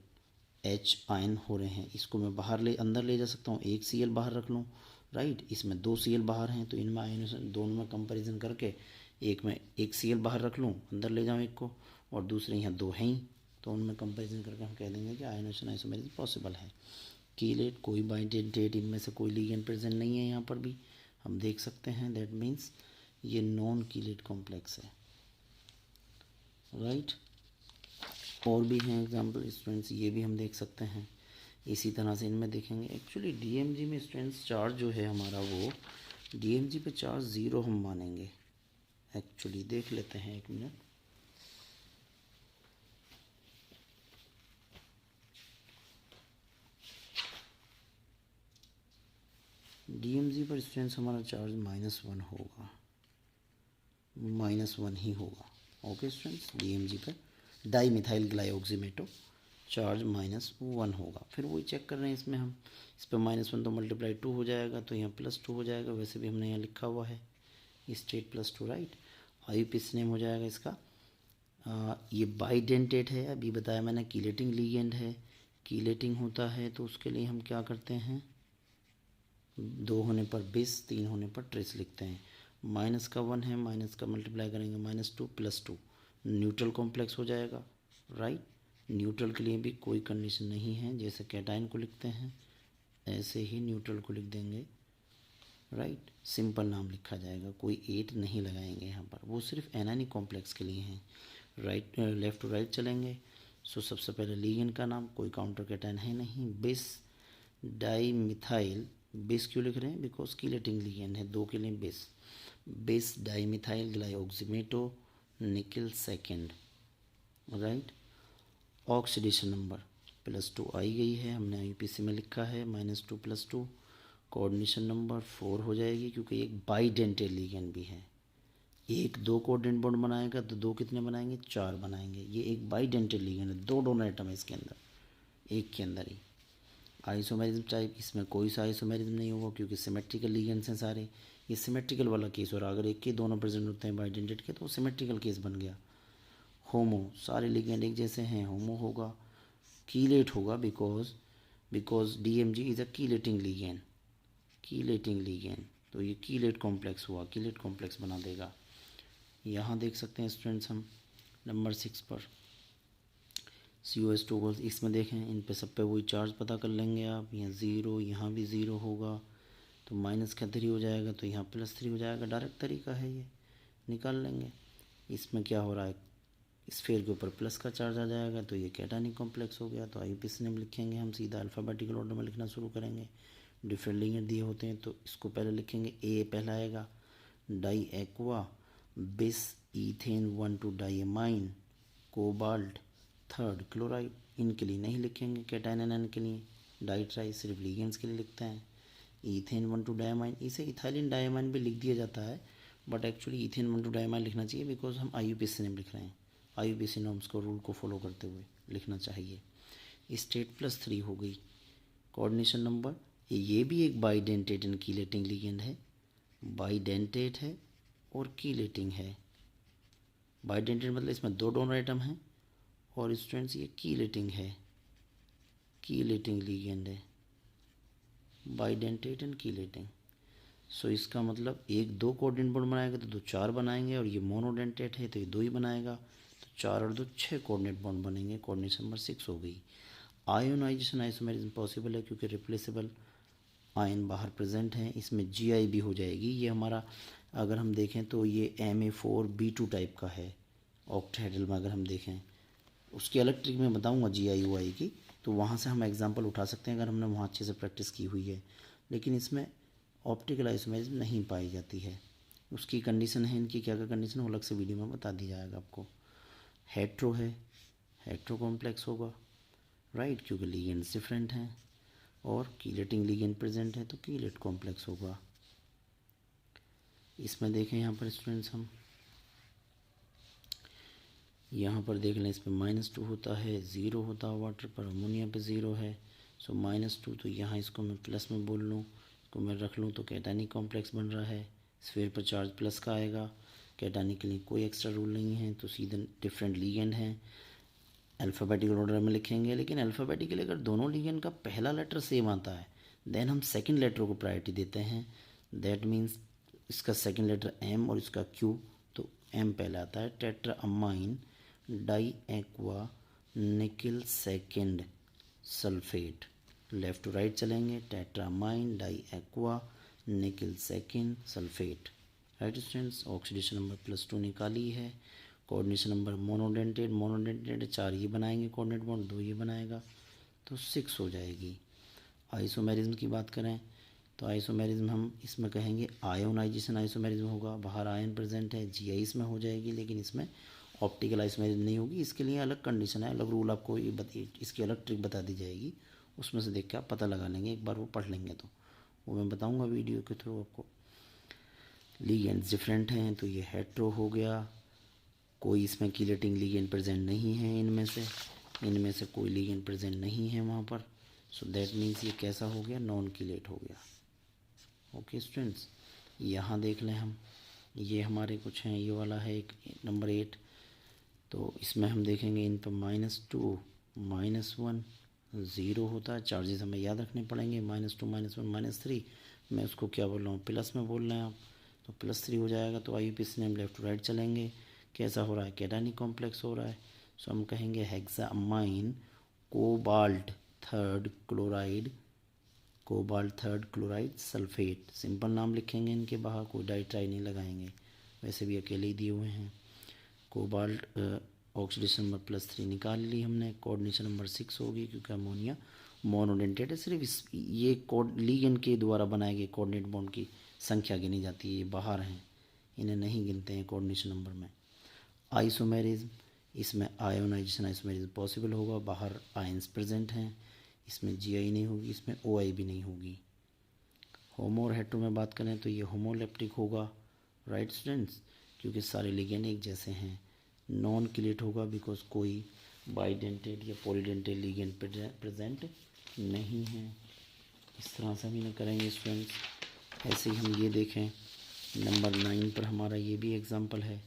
H आयन हो रहे हैं। इसको मैं बाहर अंदर ले जा सकता हूँ, एक Cl बाहर रख लूँ राइट। इसमें 2 Cl बाहर हैं तो इनमें आयोनाइजेशन दोनों में कंपैरिजन करके एक में एक Cl बाहर रख लूँ, अंदर ले जाऊँ एक को, और दूसरे यहाँ 2 हैं ही तो उनमें कंपैरिजन करके हम कह देंगे कि आयोनाइजेशन आइसोमेरिज्म पॉसिबल है। कीलेट कोई बाइडेंटेट इनमें से कोई लिगेंड प्रेजेंट नहीं है, यहाँ पर भी हम देख सकते हैं। दैट मीन्स ये नॉन कीलेट कॉम्प्लेक्स है राइट। और भी हैं एग्जाम्पल स्टूडेंट्स, ये भी हम देख सकते हैं। इसी तरह से इनमें देखेंगे एक्चुअली डीएमजी में स्टूडेंट्स चार्ज जो है हमारा वो डीएमजी पे चार्ज 0 हम मानेंगे। एक्चुअली देख लेते हैं, एक मिनट। डीएमजी पर स्टूडेंट्स हमारा चार्ज -1 होगा, -1 ही होगा। ओके स्टूडेंट्स, डीएमजी पर डाई मिथाइल ग्लाइऑक्सीमेटो चार्ज -1 होगा। फिर वही चेक कर रहे हैं इसमें हम, इस पर -1 तो मल्टीप्लाई 2 हो जाएगा तो यहाँ +2 हो जाएगा। वैसे भी हमने यहाँ लिखा हुआ है स्टेट +2 राइट। आईयूपीएसी नेम हो जाएगा इसका। ये बाइडेंटेट है, अभी बताया मैंने कीलेटिंग लिगेंड है। कीलेटिंग होता है तो उसके लिए हम क्या करते हैं, 2 होने पर बिस, 3 होने पर ट्रेस लिखते हैं। माइनस का 1 है, माइनस का मल्टीप्लाई करेंगे -2 +2 न्यूट्रल कॉम्प्लेक्स हो जाएगा राइट। न्यूट्रल के लिए भी कोई कंडीशन नहीं है, जैसे कैटाइन को लिखते हैं ऐसे ही न्यूट्रल को लिख देंगे राइट। सिंपल नाम लिखा जाएगा, कोई 8 नहीं लगाएंगे यहाँ पर, वो सिर्फ एनायनिक कॉम्प्लेक्स के लिए हैं। राइट लेफ़्ट टू राइट चलेंगे। सो सबसे पहले लिगेंड का नाम, कोई काउंटर कैटाइन है नहीं, बिस डाई मिथाइल। बिस क्यों लिख रहे हैं, बिकॉज कीलेटिंग लिगेंड है, 2 के लिए बिस। बिस डाई मिथाइल ग्लाइऑक्सीमेटो निकल सेकेंड राइट। ऑक्सीडेशन नंबर +2 आई गई है, हमने आईयूपीसी में लिखा है -2 +2। कोऑर्डिनेशन नंबर 4 हो जाएगी क्योंकि एक बाइडेंटेट लिगेंड भी है। एक 2 कोऑर्डिनेट बॉन्ड बनाएगा तो 2 कितने बनाएंगे, 4 बनाएंगे। ये एक बाइडेंटेट लिगेंड है, 2 डोनर एटम है इसके अंदर, एक के अंदर ही। आइसोमेरिज्म टाइप, इसमें कोई सा आइसोमेरिज्म नहीं होगा क्योंकि सिमेट्रिकल लिगेंड्स हैं सारे। ये सिमेट्रिकल वाला केस, और अगर एक के दोनों प्रेजेंट होते हैं बाइडेंटेट के तो सिमेट्रिकल केस बन गया। होमो, सारे लिगेंड एक जैसे हैं, होमो होगा। कीलेट होगा because DMG is a chelating ligand, chelating ligand तो ये कीलेट कॉम्प्लेक्स हुआ, कीलेट कॉम्प्लेक्स बना देगा। यहाँ देख सकते हैं स्टूडेंट्स हम नंबर 6 पर COS2 को इसमें देखें, इन पे सब पे वही चार्ज पता कर लेंगे आप। यहाँ 0, यहाँ भी 0 होगा तो -3 हो जाएगा तो यहाँ +3 हो जाएगा। डायरेक्ट तरीका है ये, निकाल लेंगे। इसमें क्या हो रहा है, स्फीयर के ऊपर प्लस का चार्ज आ जाएगा तो ये कैटायनिक कॉम्प्लेक्स हो गया। तो आईयूपीएसी नेम लिखेंगे हम, सीधा अल्फ़ाबेटिकल ऑर्डर में लिखना शुरू करेंगे। डिफरेंट लिगेंड दिए होते हैं तो इसको पहले लिखेंगे, ए पहला आएगा डाई एक्वा बिस ईथेन 1 2 डाईमाइन कोबाल्ट थर्ड क्लोराइड। इनके लिए नहीं लिखेंगे, कैटायन एनायन के लिए डाई ट्राई सिर्फ लिगेंड्स के लिए लिखते हैं। ईथेन 1 2 डाईमाइन, इसे इथाइलिन डाईमाइन भी लिख दिया जाता है बट एक्चुअली ईथेन 1 2 डाईमाइन लिखना चाहिए बिकॉज हम आईयूपीएसी नेम लिख रहे हैं। आईयूपीएसी नॉर्म्स को रूल को फॉलो करते हुए लिखना चाहिए। स्टेट +3 हो गई। कोऑर्डिनेशन नंबर, ये भी एक बाइडेंटेट एंड कीलेटिंग लिगेंड है, बाइडेंटेट है और कीलेटिंग है। बाइडेंटेट मतलब इसमें 2 डोनर एटम हैं और स्टूडेंट्स ये कीलेटिंग है, कीलेटिंग लिगेंड है, बाइडेंटेट एंड कीलेटिंग। सो इसका मतलब एक 2 कोऑर्डिनेट बॉन्ड बनाएगा तो 2 4 बनाएंगे, और ये मोनोडेंटेट है तो ये 2 ही बनाएगा तो 4 और 2 6 कोऑर्डिनेट बॉन्ड बनेंगे। कोऑर्डिनेशन नंबर 6 हो गई। आयोनाइजेशन आइसोमेरिज्म पॉसिबल है क्योंकि रिप्लेसेबल आयन बाहर प्रेजेंट हैं। इसमें GI भी हो जाएगी। ये हमारा अगर हम देखें तो ये Ma4B2 टाइप का है। ऑक्टेहेड्रल में अगर हम देखें उसकी अलग ट्रिक मैं बताऊंगा GI की, तो वहाँ से हम एग्जांपल उठा सकते हैं अगर हमने वहाँ अच्छे से प्रैक्टिस की हुई है। लेकिन इसमें ऑप्टिकल आइसोमेरिज्म नहीं पाई जाती है। उसकी कंडीशन है, इनकी क्या क्या कंडीशन वो अलग से वीडियो में बता दी जाएगा आपको। हेट्रो है, हेट्रो कॉम्प्लेक्स होगा, राइट, क्योंकि लिगेंड्स डिफरेंट हैं, और कीलेटिंग लिगेंड प्रेजेंट है तो कीलेट कॉम्प्लेक्स होगा। इसमें देखें यहाँ पर स्टूडेंट्स, हम यहाँ पर देख लें, इसमें -2 होता है, 0 होता है वाटर पर, अमोनिया पे 0 है। सो -2, तो यहाँ इसको मैं प्लस में बोल लूँ, इसको मैं रख लूँ तो कैटानिक कॉम्प्लेक्स बन रहा है। स्फीयर पर चार्ज प्लस का आएगा, कैटानिक के लिए कोई एक्स्ट्रा रूल नहीं है, तो सीधे डिफरेंट लिगेंड हैं। अल्फ़ाबेटिकल ऑर्डर में लिखेंगे, लेकिन अल्फ़ाबेटिकली अगर दोनों लिगेंड का पहला लेटर सेम आता है देन हम सेकंड लेटर को प्रायोरिटी देते हैं। दैट मीन्स इसका सेकंड लेटर M और इसका Q, तो M पहले आता है। Tetra ammine di aqua nickel second sulphate, left to right चलेंगे, tetra ammine di aqua nickel second sulphate, right students. Oxidation number +2 निकाली है। कोऑर्डिनेशन नंबर मोनोडेंटेड, मोनोडेंटेड 4 ये बनाएंगे कोऑर्डिनेट बॉन्ड, 2 ये बनाएगा, तो 6 हो जाएगी। आइसोमेरिज्म की बात करें तो आइसोमेरिज्म हम इसमें कहेंगे आयोनाइजेशन आइसोमेरिज्म होगा, बाहर आयन प्रेजेंट है, GI इसमें हो जाएगी, लेकिन इसमें ऑप्टिकल आइसोमेरिज्म नहीं होगी। इसके लिए अलग कंडीशन है, अलग रूल आपको इसकी अलग ट्रिक बता दी जाएगी, उसमें से देख के आप पता लगा लेंगे, एक बार वो पढ़ लेंगे तो वो मैं बताऊँगा वीडियो के थ्रू आपको। लिगेंड्स डिफरेंट हैं, तो ये हेट्रो हो गया, कोई इसमें कीलेटिंग लिगेंड प्रेजेंट नहीं है, इनमें से कोई लिगेंड प्रेजेंट नहीं है वहाँ पर। सो दैट मीन्स ये कैसा हो गया, नॉन कीलेट हो गया। ओके स्टूडेंट्स, यहाँ देख लें हम, ये हमारे कुछ हैं, ये वाला है एक नंबर 8, तो इसमें हम देखेंगे इन पर -2 -1 0 होता है। चार्जेस हमें याद रखने पड़ेंगे, -2 -1 -3, मैं उसको क्या बोल रहा हूँ, प्लस में बोल रहे हैं आप, तो +3 हो जाएगा। तो IUPAC से हम लेफ्ट टू राइट चलेंगे, कैसा हो रहा है, कैटानिक कॉम्प्लेक्स हो रहा है। सो हम कहेंगे hexammine cobalt third chloride sulphate, simple नाम लिखेंगे इनके, बाहर कोई डाई ट्राई नहीं लगाएंगे, वैसे भी अकेले ही दिए हुए हैं। कोबाल्ट ऑक्सीडेशन नंबर +3 निकाल ली हमने, कोऑर्डिनेशन नंबर 6 होगी क्योंकि अमोनिया मोनोडेंटेड है। सिर्फ ये लिगेंड के द्वारा बनाए गए कोऑर्डिनेट बॉन्ड की संख्या गिनी जाती है, ये बाहर हैं, इन्हें नहीं गिनते हैं कोऑर्डिनेशन नंबर में। आइसोमेरिज्म, इसमें आयोनाइजेशन आइसोमेरिज्म पॉसिबल होगा, बाहर आयंस प्रेजेंट हैं, इसमें GI नहीं होगी, इसमें OI भी नहीं होगी। होमो और हेट्रो में बात करें तो ये होमोलेप्टिक होगा, राइट स्टूडेंट्स, क्योंकि सारे लिगेंड एक जैसे हैं। नॉन कीलेट होगा बिकॉज कोई बाइडेंटेड या पॉलीडेंटेड लिगेंड प्रेजेंट नहीं है। इस तरह से हम इन्हें करेंगे स्टूडेंट्स। ऐसे ही हम ये देखें, नंबर 9 पर हमारा ये भी एग्जाम्पल है,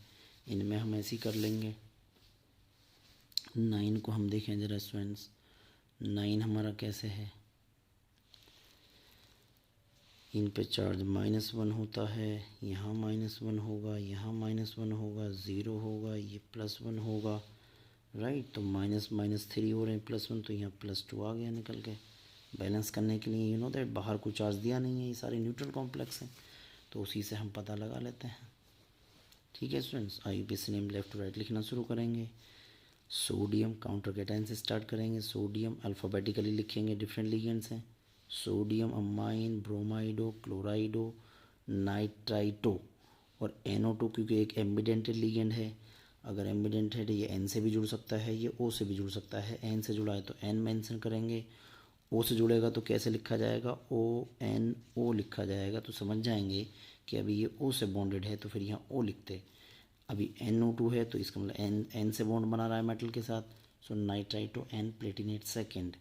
इनमें हम ऐसे ही कर लेंगे। 9 को हम देखें ज़रा स्टूडेंट्स, 9 हमारा कैसे है, इन पे चार्ज -1 होता है, यहाँ -1 होगा, यहाँ -1 होगा, 0 होगा, ये +1 होगा, राइट। तो -3 हो रहे हैं, +1, तो यहाँ +2 आ गया निकल के। बैलेंस करने के लिए दैट बाहर कोई चार्ज दिया नहीं है, ये सारे न्यूट्रल कॉम्प्लेक्स हैं, तो उसी से हम पता लगा लेते हैं। ठीक है students, IUPAC name left to right लिखना शुरू करेंगे। सोडियम काउंटर कैटायन से स्टार्ट करेंगे, सोडियम अल्फ़ाबेटिकली लिखेंगे, डिफरेंट लिगेंड्स हैं, sodium ammine, bromido, chlorido, nitrito और NO2, क्योंकि एक एम्बिडेंटेड लिगेंड है, अगर एम्बिडेंटेड है ये N से भी जुड़ सकता है, ये O से भी जुड़ सकता है। N से जुड़ा है तो N मेंशन करेंगे, O से जुड़ेगा तो कैसे लिखा जाएगा, ONO लिखा जाएगा, तो समझ जाएंगे कि अभी ये O से बॉन्डेड है तो फिर यहाँ O लिखते। अभी NO2 है तो इसका मतलब N से बॉन्ड बना रहा है मेटल के साथ, सो नाइट्राइटो N प्लेटिनेट सेकेंड,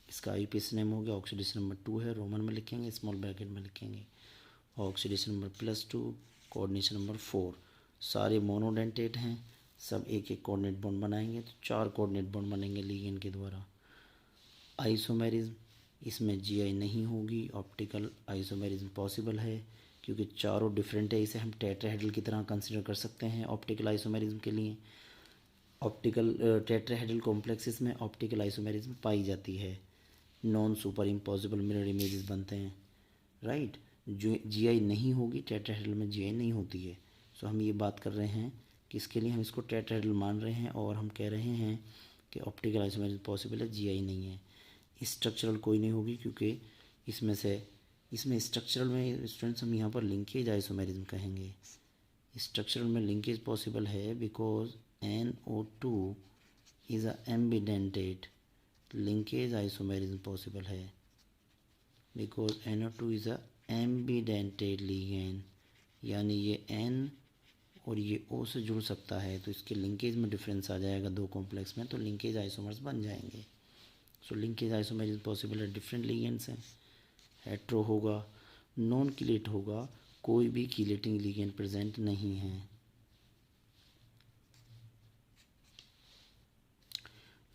इसका IUPAC नेम हो गया। ऑक्सीडेशन नंबर 2 है, रोमन में लिखेंगे, स्मॉल ब्रैकेट में लिखेंगे। ऑक्सीडेशन नंबर +2, कोऑर्डिनेशन नंबर 4, सारे मोनोडेंटेट हैं, सब एक एक कोऑर्डिनेट बॉन्ड बनाएंगे, तो 4 कोऑर्डिनेट बॉन्ड बनेंगे लिगेंड के द्वारा। आइसोमेरिज्म, इसमें GI नहीं होगी, ऑप्टिकल आइसोमेरिज्म पॉसिबल है क्योंकि चारों डिफरेंट है, इसे हम टेट्राहेड्रल की तरह कंसिडर कर सकते हैं ऑप्टिकल आइसोमेरिज्म के लिए। ऑप्टिकल टेट्राहेड्रल कॉम्प्लेक्सेस में ऑप्टिकल आइसोमेरिज्म पाई जाती है, non super impossible mirror images बनते हैं, राइट। जो GI नहीं होगी, टेट्राहेड्रल में GI नहीं होती है। सो हम ये बात कर रहे हैं किसके लिए हम इसको टेट्राहेड्रल मान रहे हैं और हम कह रहे हैं कि ऑप्टिकल आइसोमेरिज्म पॉसिबल है, जीआई नहीं है। स्ट्रक्चरल कोई नहीं होगी क्योंकि इसमें स्ट्रक्चरल में स्टूडेंट्स हम यहाँ पर लिंकेज आइसोमेरिज्म कहेंगे। स्ट्रक्चरल में लिंकेज पॉसिबल है because NO2 is a ambidentate. Linkage isomerism possible है because NO2 is a ambidentate ligand, यानी ये N और ये O से जुड़ सकता है तो इसके लिंकेज में डिफरेंस आ जाएगा दो कॉम्प्लेक्स में, तो लिंकेज आइसोमर्स बन जाएंगे। सो लिंकेज आइसोमेरिज्म पॉसिबल है, डिफरेंट लिगेंड्स हैं। हेट्रो होगा, नॉन कीलेट होगा, कोई भी कीलेटिंग लिगेंड प्रेजेंट नहीं है।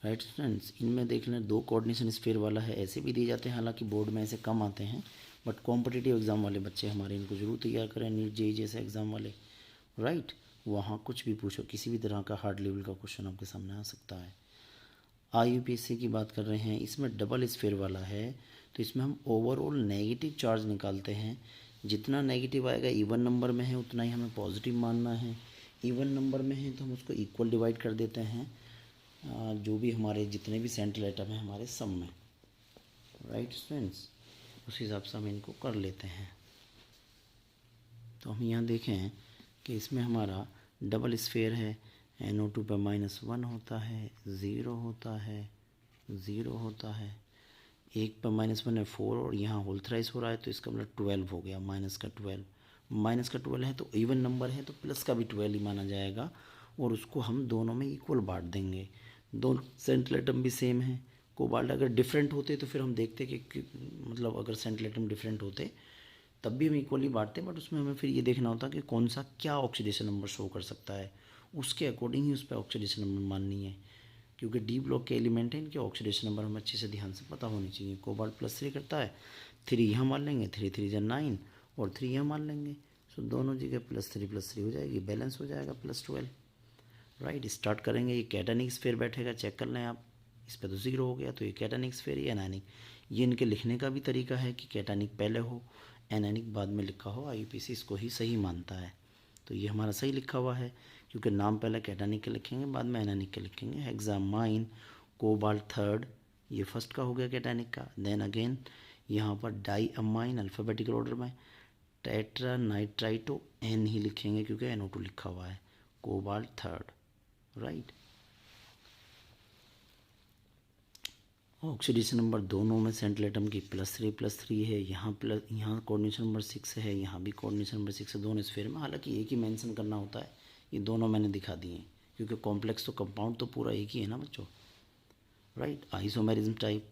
राइट स्टूडेंट्स, इनमें देख लें दो कोऑर्डिनेशन स्फीयर वाला है, ऐसे भी दिए जाते हैं, हालांकि बोर्ड में ऐसे कम आते हैं, बट कॉम्पिटिटिव एग्जाम वाले बच्चे हमारे इनको जरूर तैयार करें, नीट जेईई जैसे एग्जाम वाले। राइट, वहाँ कुछ भी पूछो, किसी भी तरह का हार्ड लेवल का क्वेश्चन आपके सामने आ सकता है। IUPAC की बात कर रहे हैं, इसमें डबल स्फीयर वाला है, तो इसमें हम ओवरऑल नेगेटिव चार्ज निकालते हैं। जितना नेगेटिव आएगा इवन नंबर में है उतना ही हमें पॉजिटिव मानना है। इवन नंबर में है तो हम उसको इक्वल डिवाइड कर देते हैं जो भी हमारे जितने भी सेंट्रल एटम है हमारे सम में। राइट स्टूडेंट्स, उस हिसाब से हम इनको कर लेते हैं। तो हम यहाँ देखें कि इसमें हमारा डबल स्फीयर है, NO2 पर -1 होता है, 0 होता है, 0 होता है, एक पर -1 है 4 और यहाँ होल थ्राइस हो रहा है तो इसका मतलब 12 हो गया, -12 है तो इवन नंबर है तो प्लस का भी 12 ही माना जाएगा और उसको हम दोनों में इक्वल बांट देंगे। दोनों सेंट्रल एटम भी सेम है। कोबाल्ट अगर डिफरेंट होते तो फिर हम देखते कि मतलब अगर सेंट्रल एटम डिफरेंट होते तब भी हम इक्वली बांटते, बट उसमें हमें फिर ये देखना होता कि कौन सा क्या ऑक्सीडेशन नंबर शो कर सकता है, उसके अकॉर्डिंग ही उस पर ऑक्सीडेशन नंबर माननी है, क्योंकि डी ब्लॉक के एलिमेंट हैं, इनके ऑक्सीडेशन नंबर हमें अच्छे से ध्यान से पता होनी चाहिए। कोबाल्ट +3 करता है, 3 यहाँ मान लेंगे, 3 3 जा 9 और 3 यहाँ मान लेंगे, सो दोनों जगह +3 हो जाएगी, बैलेंस हो जाएगा +12। राइट, स्टार्ट करेंगे, ये कैटानिक स्फीयर बैठेगा, चेक कर लें आप, इस पर तो 0 हो गया तो ये कैटानिक स्फीयर, ये एनानिक। ये इनके लिखने का भी तरीका है कि कैटानिक पहले हो एनानिक बाद में लिखा हो, IUPAC इसको ही सही मानता है। तो ये हमारा सही लिखा हुआ है क्योंकि नाम पहले कैटानिक के लिखेंगे बाद में एनानिक के लिखेंगे। हेक्सामाइन, कोबाल्ट 3, ये फर्स्ट का हो गया कैटानिक का। देन अगेन यहाँ पर डाईअमाइन अल्फ़ाबेटिकल ऑर्डर में, टेट्रा नाइट्राइटो N ही लिखेंगे क्योंकि NO2 लिखा हुआ है, कोबाल्ट 3। राइट, ऑक्सीडेशन नंबर दोनों में सेंट्रल एटम की +3 है, यहाँ कोऑर्डिनेशन नंबर 6 है, यहाँ भी कोऑर्डिनेशन नंबर 6 है दोनों स्फीयर में। हालांकि एक ही मेंशन करना होता है, ये दोनों मैंने दिखा दिए हैं क्योंकि कॉम्प्लेक्स तो कंपाउंड तो पूरा एक ही है ना बच्चों। Right, isomerism type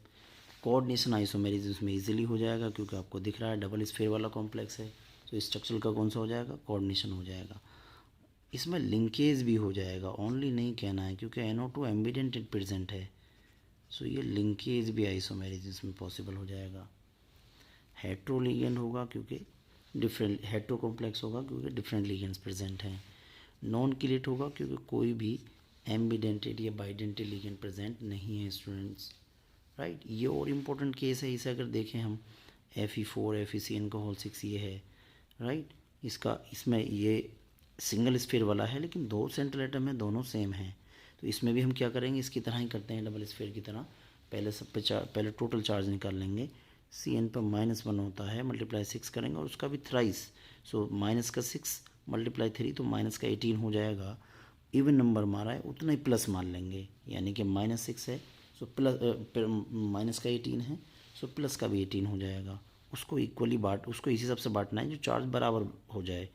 coordination isomerism में इजीली हो जाएगा क्योंकि आपको दिख रहा है डबल स्फीयर वाला कॉम्प्लेक्स है, तो स्ट्रक्चरल का कौन सा हो जाएगा, कोऑर्डिनेशन हो जाएगा। इसमें लिंकेज भी हो जाएगा, ओनली नहीं कहना है क्योंकि NO2 एम्बिडेंटेड प्रेजेंट है, सो ये लिंकेज भी आइसोमेरिज्म में पॉसिबल हो जाएगा। हेट्रो लिगेंड होगा क्योंकि डिफरेंट, हेट्रो कॉम्प्लेक्स होगा क्योंकि डिफरेंट लिगेंड्स प्रेजेंट हैं। नॉन कीलेट होगा क्योंकि कोई भी एम्बिडेंटेड या बाइडेंटेड लिगेंड प्रेजेंट नहीं है स्टूडेंट्स। राइट, ये और इम्पोर्टेंट केस है, इसे अगर देखें हम Fe4 FeCN का होल 6 ये है। राइट, इसमें ये सिंगल स्फीयर वाला है लेकिन दो सेंट्रल एटम है, दोनों सेम हैं, तो इसमें भी हम क्या करेंगे, इसकी तरह ही करते हैं डबल स्फीयर की तरह। पहले सब पे पहले टोटल चार्ज निकाल लेंगे, CN पर -1 होता है, मल्टीप्लाई 6 करेंगे और उसका भी थ्राइस, सो माइनस का 6 मल्टीप्लाई 3 तो माइनस का 18 हो जाएगा। इवन नंबर मारा है उतना ही प्लस मान लेंगे, यानी कि -6 है सो प्लस माइनस का 18 है सो प्लस का भी 18 हो जाएगा। उसको इक्वली उसको इसी हिसाब से बांटना है जो चार्ज बराबर हो जाए।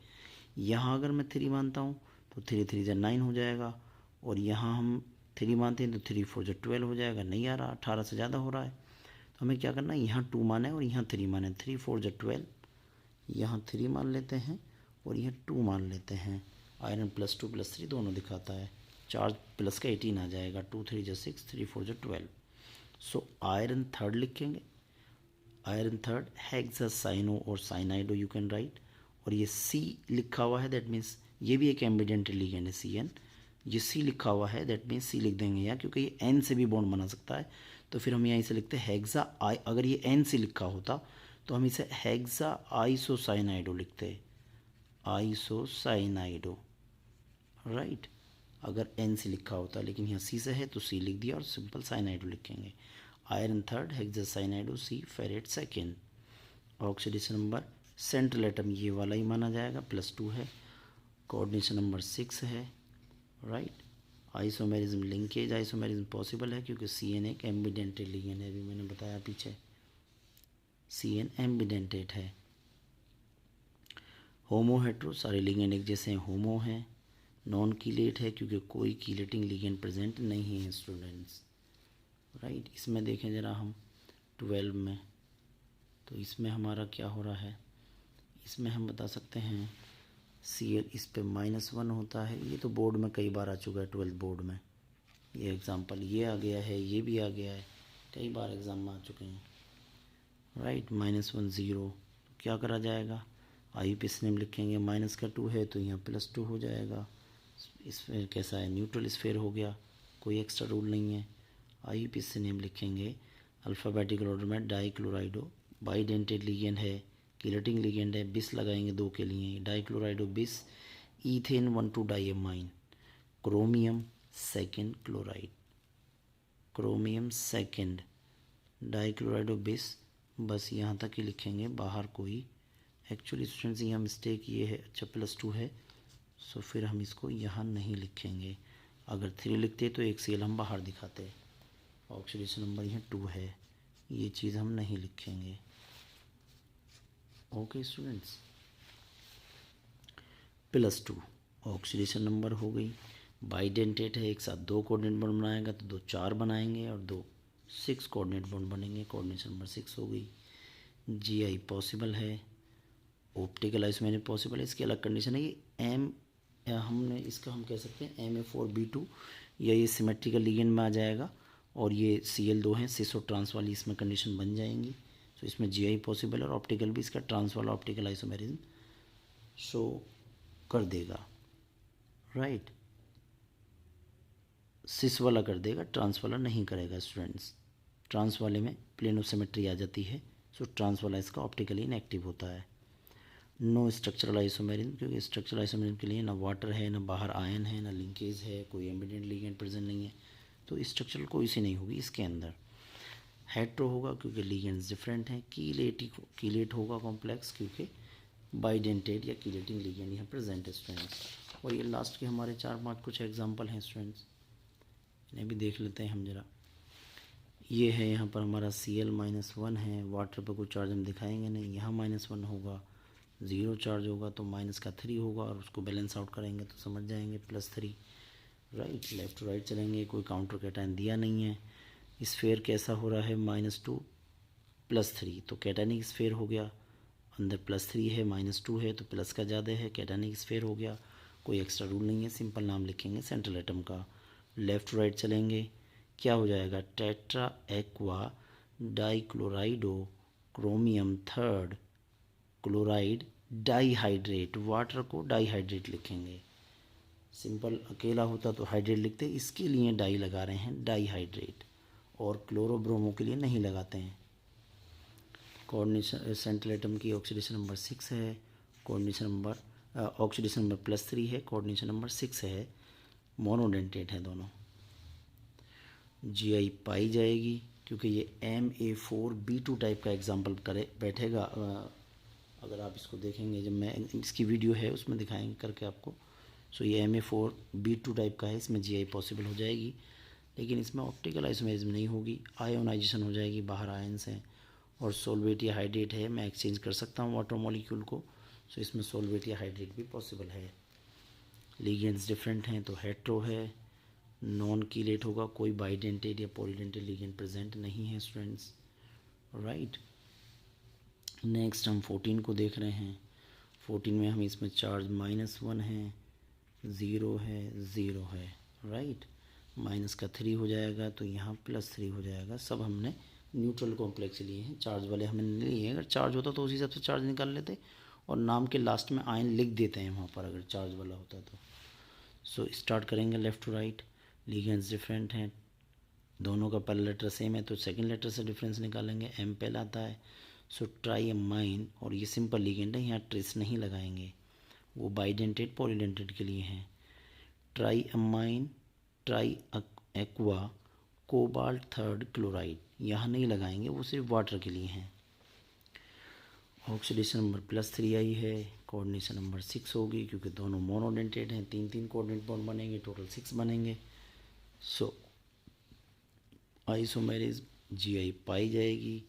यहाँ अगर मैं 3 मानता हूँ तो 3 3 जा 9 हो जाएगा और यहाँ हम 3 मानते हैं तो 3 4 जा 12 हो जाएगा, नहीं आ रहा, 18 से ज़्यादा हो रहा है, तो हमें क्या करना है, यहाँ 2 माने और यहाँ 3 माने, 3 4 जा 12, यहाँ 3 मान लेते हैं और यहाँ 2 मान लेते हैं। आयरन +2 +3 दोनों दिखाता है, चार्ज प्लस का 18 आ जाएगा, 2 3 जा 6, 3 4 जा 12। सो आयरन 3 लिखेंगे, आयरन 3 हेक्सासाइनो और साइनाइडो यू कैन राइट, और ये C लिखा हुआ है दैट मीन्स ये भी एक एम्बिडेंट लिगेंड है CN, ये C लिखा हुआ है दैट मीन्स C लिख देंगे यहाँ क्योंकि ये N से भी बॉन्ड बना सकता है, तो फिर हम यहाँ इसे लिखते हैं हेक्सा अगर ये N से लिखा होता तो हम इसे हेक्सा आइसोसाइनाइडो लिखते, आइसोसाइनाइडो। राइट। अगर N से लिखा होता, लेकिन यहाँ C से है तो C लिख दिया और सिंपल साइनाइडो लिखेंगे। Iron third, hexacyanido C, ferrate second. Oxidation number central atom ये वाला ही माना जाएगा, +2 है। कोऑर्डिनेशन नंबर 6 है, right. Isomerism linkage, isomerism possible है क्योंकि CN एक एम्बिडेंटेड लिगेंड है, अभी मैंने बताया पीछे, CN एम्बिडेंटेड है। होमो हेट्रो, सारे लिगेंड एक जैसे हैं, होमो हैं। नॉन कीलेट है क्योंकि कोई कीलेटिंग लिगेंड प्रेजेंट नहीं है स्टूडेंट्स, राइट। इसमें देखें ज़रा हम 12 में, तो इसमें हमारा क्या हो रहा है, इसमें हम बता सकते हैं Cl इस पे -1 होता है। ये तो बोर्ड में कई बार आ चुका है, 12th बोर्ड में ये एग्जांपल, ये आ गया है, ये भी आ गया है, कई बार एग्ज़ाम में आ चुके हैं, राइट। -1 0, तो क्या करा जाएगा, IUPAC नेम लिखेंगे, माइनस का 2 है तो यहाँ +2 हो जाएगा। स्फेयर कैसा है, न्यूट्रल स्फेयर हो गया, कोई एक्स्ट्रा रूल नहीं है। IUPAC नेम लिखेंगे अल्फ़ाबेटिकल ऑर्डर में, डाइक्लोराइडो, बाइडेंटेड लिगेंड है, किलेटिंग लिगेंड है, बिस लगाएंगे 2 के लिए, dichlorido bis, ethane 1,2 diamine, chromium second chloride, chromium second, dichlorido bis, बस यहाँ तक ही लिखेंगे, बाहर कोई, एक्चुअली स्टूडेंट्स यहाँ मिस्टेक ये है, अच्छा +2 है, सो फिर हम इसको यहाँ नहीं लिखेंगे। अगर 3 लिखते तो एक Cl हम बाहर दिखाते। ऑक्सीडेशन नंबर यहाँ 2 है, ये चीज़ हम नहीं लिखेंगे। ओके स्टूडेंट्स, +2 ऑक्सीडेशन नंबर हो गई। बाइडेंटेट है, एक साथ 2 कोऑर्डिनेट बॉन्ड बनाएगा तो 2 4 बनाएंगे और 2 6 कोऑर्डिनेट बॉन्ड बनेंगे, कोऑर्डिनेशन नंबर 6 हो गई। GI पॉसिबल है, ऑप्टिकल आइसोमेरिज्म पॉसिबल है। इसकी अलग कंडीशन है, ये M हमने इसका हम कह सकते हैं Ma4B2, या ये सिमेट्रिकल लिगेंड में आ जाएगा, और ये Cl2 हैं, सिस और ट्रांस वाली इसमें कंडीशन बन जाएंगी। तो इसमें GI पॉसिबल है और ऑप्टिकल भी, इसका ट्रांस वाला ऑप्टिकल आइसोमेरिज्म शो कर देगा, राइट। सिस वाला कर देगा, ट्रांस वाला नहीं करेगा स्टूडेंट्स। ट्रांस वाले में प्लेन ऑफ सिमेट्री आ जाती है, सो ट्रांस वाला इसका ऑप्टिकली इनएक्टिव होता है। नो स्ट्रक्चरल आइसोमेरिज्म, क्योंकि स्ट्रक्चरल आइसोमेरिज्म के लिए ना वाटर है, ना बाहर आयन है, ना लिंकेज है, कोई एम्बिडेंट लिगेंड प्रेजेंट नहीं है, तो स्ट्रक्चरल कोई सी नहीं होगी इसके अंदर। हेट्रो होगा क्योंकि लिगेंड्स डिफरेंट हैं। कीलेट होगा कॉम्प्लेक्स क्योंकि बाइडेंटेड या कीलेटिंग लिगेंड यहाँ प्रेजेंट है स्टूडेंट्स। और ये लास्ट के हमारे 4-5 कुछ एग्जाम्पल हैं स्टूडेंट्स, इन्हें भी देख लेते हैं हम ज़रा। ये है यहाँ पर हमारा Cl-1 है, वाटर पर कोई चार्ज हम दिखाएंगे नहीं, यहाँ -1 होगा, 0 चार्ज होगा तो -3 होगा, और उसको बैलेंस आउट करेंगे तो समझ जाएंगे +3, राइट। लेफ़्ट टू राइट चलेंगे, कोई काउंटर कैटायन दिया नहीं है। स्फेयर कैसा हो रहा है, -2 +3, तो कैटायनिक स्फेयर हो गया, अंदर +3 है, -2 है तो प्लस का ज़्यादा है, कैटायनिक स्फेयर हो गया, कोई एक्स्ट्रा रूल नहीं है, सिंपल नाम लिखेंगे सेंट्रल एटम का। लेफ़्ट टू राइट चलेंगे, क्या हो जाएगा, tetra aqua dichlorido chromium third chloride dihydrate, water को डाइहाइड्रेट लिखेंगे, सिंपल अकेला होता तो हाइड्रेट लिखते, इसके लिए डाई लगा रहे हैं, डाइहाइड्रेट, और क्लोरोब्रोमो के लिए नहीं लगाते हैं। कोऑर्डिनेशन सेंट्रल एटम की ऑक्सीडेशन नंबर 6 है, कोऑर्डिनेशन नंबर ऑक्सीडेशन नंबर +3 है, कोऑर्डिनेशन नंबर 6 है, मोनोडेंटेट है दोनों। GI पाई जाएगी क्योंकि ये Ma4B2 टाइप का एग्जाम्पल करे बैठेगा। अगर आप इसको देखेंगे, जब मैं इसकी वीडियो है उसमें दिखाएंगे करके आपको, सो ये Ma4B2 टाइप का है, इसमें GI पॉसिबल हो जाएगी, लेकिन इसमें ऑप्टिकल आइसोमेरिज्म नहीं होगी, आयोनाइजेशन हो जाएगी, बाहर आयन्स हैं, और सोलवेट या हाइड्रेट है, मैं एक्सचेंज कर सकता हूँ वाटर मॉलिक्यूल को, सो इसमें सोलवेट या हाइड्रेट भी पॉसिबल है। लिगेंड्स डिफरेंट हैं तो हेट्रो है, नॉन कीलेट होगा, कोई बाइडेंटेड या पॉलीडेंटेड लिगेंड प्रेजेंट नहीं है स्टूडेंट्स, राइट। नेक्स्ट हम 14 को देख रहे हैं। 14 में हम इसमें चार्ज -1 है, 0 है, 0 है, राइट। -3 हो जाएगा तो यहाँ +3 हो जाएगा, सब हमने न्यूट्रल कॉम्प्लेक्स लिए हैं, चार्ज वाले हमने नहीं लिए हैं। अगर चार्ज होता तो उसी हिसाब से चार्ज निकाल लेते, और नाम के लास्ट में आयन लिख देते हैं वहाँ पर, अगर चार्ज वाला होता तो। सो स्टार्ट करेंगे left to right, ligands different हैं, दोनों का पहला लेटर सेम है तो सेकंड लेटर से डिफरेंस निकालेंगे, M पहला आता है, सो ट्राइएमाइन, और ये सिंपल लिगेंड है, यहाँ ट्रेस नहीं लगाएंगे, वो बाइडेंटेड पॉलीडेंटेड के लिए हैं। Try amine, try aqua, cobalt third chloride, यहाँ नहीं लगाएंगे, वो सिर्फ वाटर के लिए हैं। ऑक्सीडेशन नंबर +3 आई है, कोऑर्डिनेशन नंबर 6 होगी क्योंकि दोनों मोनोडेंटेड हैं, 3 कोऑर्डिनेट बॉन्ड बनेंगे, टोटल 6 बनेंगे। सो आइसोमेरिज्म GI पाई जाएगी,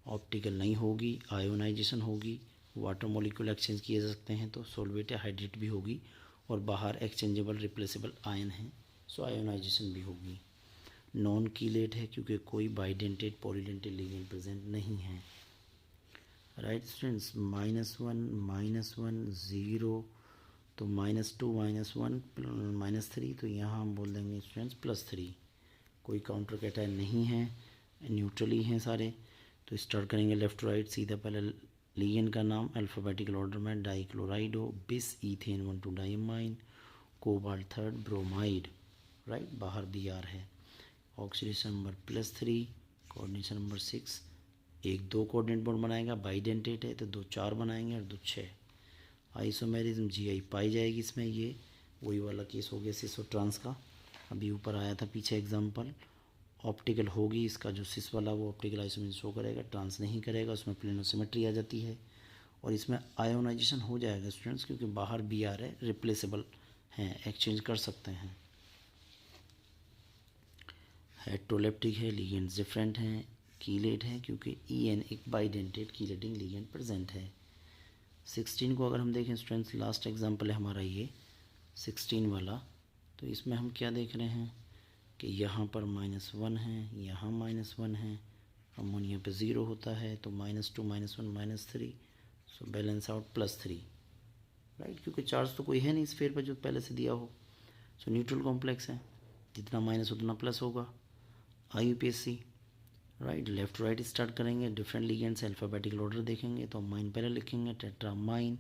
ऑप्टिकल नहीं होगी, आयोनाइजेशन होगी, वाटर मॉलिक्यूल एक्सचेंज किए जा सकते हैं तो सोलवेट या हाइड्रेट भी होगी, और बाहर एक्सचेंजेबल रिप्लेसेबल आयन है, सो आयोनाइजेशन भी होगी। नॉन कीलेट है क्योंकि कोई बाइडेंटेड पॉलीडेंटेड लिगेंड प्रेजेंट नहीं है। राइट स्टूडेंट्स, -1 0, तो -2 -1 -3, तो यहाँ हम बोल देंगे स्टूडेंट्स +3। कोई काउंटर कैटायन नहीं है, न्यूट्रली हैं सारे। तो स्टार्ट करेंगे लेफ्ट टू राइट, सीधा पहले लिगेंड का नाम अल्फ़ाबेटिकल ऑर्डर में, डाइक्लोराइडो, bis ethane 1,2 diamine, cobalt third bromide, right, बाहर BR है। Oxidation number +3, coordination number 6, 1 2 coordinate bond बनाएगा, बाइडेंटेट है तो 2 4 बनाएंगे और 2 6। आइसोमेरिज्म GI पाई जाएगी इसमें, ये वही वाला केस हो गया सिस और ट्रांस का, अभी ऊपर आया था पीछे एग्जांपल। ऑप्टिकल होगी, इसका जो सिस वाला वो ऑप्टिकल आइसोमेरिज्म शो करेगा, ट्रांस नहीं करेगा, उसमें प्लेनोसिमेट्री आ जाती है। और इसमें आयोनाइजेशन हो जाएगा स्टूडेंट्स क्योंकि बाहर BR है, रिप्लेसेबल हैं, एक्सचेंज कर सकते हैं। हेट्रोलेप्टिक है, लिगेंड्स डिफरेंट हैं, कीलेट है क्योंकि EN एक बाइडेंटेड कीलेटिंग लिगेंड प्रेजेंट है। 16 को अगर हम देखें स्टूडेंट्स, लास्ट एग्जांपल है हमारा ये 16 वाला, तो इसमें हम क्या देख रहे हैं कि यहाँ पर -1 है, यहाँ -1 है, अमोनिया पे 0 होता है, तो -2 -1 -3, सो बैलेंस आउट +3, राइट, क्योंकि चार्ज तो कोई है नहीं स्फीयर पर जो पहले से दिया हो, सो न्यूट्रल कॉम्प्लेक्स है, जितना माइनस उतना प्लस होगा। IUPAC, right, left right start करेंगे, डिफरेंट लिगेंड्स अल्फ़ाबेटिकल ऑर्डर देखेंगे, तो माइन पहले लिखेंगे, टेट्रामाइन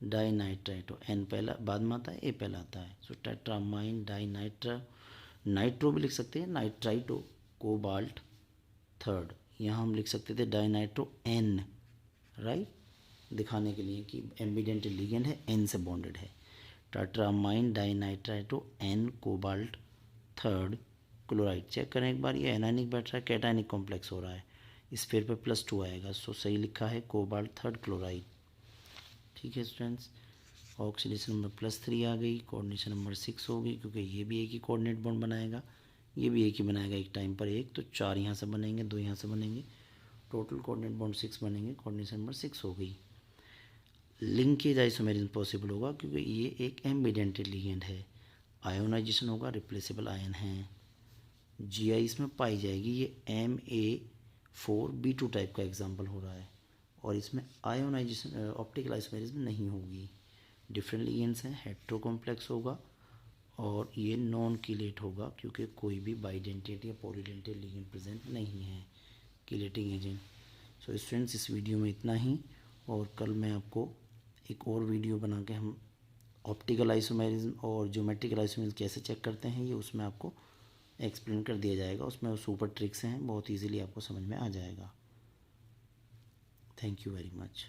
डाइनाइट्राइटो, N पहला बाद में आता है, A पहला आता है, सो टेट्रामाइन डाइनाइट्रा, नाइट्रो भी लिख सकते हैं, नाइट्राइटो, कोबाल्ट थर्ड, यहाँ हम लिख सकते थे डाइनाइट्रो N, राइट, दिखाने के लिए कि एम्बिडेंटेड लिगेंड है, N से बॉन्डेड है। Tetraammine dinitrito N cobalt third chloride, check करें एक बार, ये एनायनिक बैठ रहा है, कैटायनिक कॉम्प्लेक्स हो रहा है, इस पेयर पे +2 आएगा, सो सही लिखा है कोबाल्ट थर्ड क्लोराइड। ठीक है स्टूडेंट्स, ऑक्सीडेशन नंबर +3 आ गई, कोऑर्डिनेशन नंबर 6 होगी क्योंकि ये भी एक ही कोऑर्डिनेट बॉन्ड बनाएगा, ये भी एक ही बनाएगा एक टाइम पर एक, तो 4 यहाँ से बनेंगे, 2 यहाँ से बनेंगे, टोटल कोऑर्डिनेट बॉन्ड 6 बनेंगे, कोऑर्डिनेशन नंबर 6 हो गई। लिंकेज आइसोमेरिज्म पॉसिबल होगा क्योंकि ये एक एम्बिडेंटेड लिगेंड है, आयोनाइजेशन होगा, रिप्लेसेबल आयन है, GI इसमें पाई जाएगी, ये MA4B2 टाइप का एग्जाम्पल हो रहा है, और इसमें आयोनाइजेशन ऑप्टिकल आइसोमेरिज्म नहीं होगी, डिफरेंट लिगेंड्स हैं, हेट्रो कॉम्प्लेक्स होगा, और ये नॉन कीलेट होगा क्योंकि कोई भी बाइडेंटेड या पॉलीडेंटेड लिगेंड प्रेजेंट नहीं है कीलेटिंग एजेंट। सो स्टूडेंट्स, इस वीडियो में इतना ही, और कल मैं आपको एक और वीडियो बना के हम ऑप्टिकल आइसोमेरिज्म और ज्योमेट्रिकल आइसोमेरिज्म कैसे चेक करते हैं ये उसमें आपको एक्सप्लेन कर दिया जाएगा, उसमें सुपर ट्रिक्स हैं, बहुत इजीली आपको समझ में आ जाएगा। Thank you very much.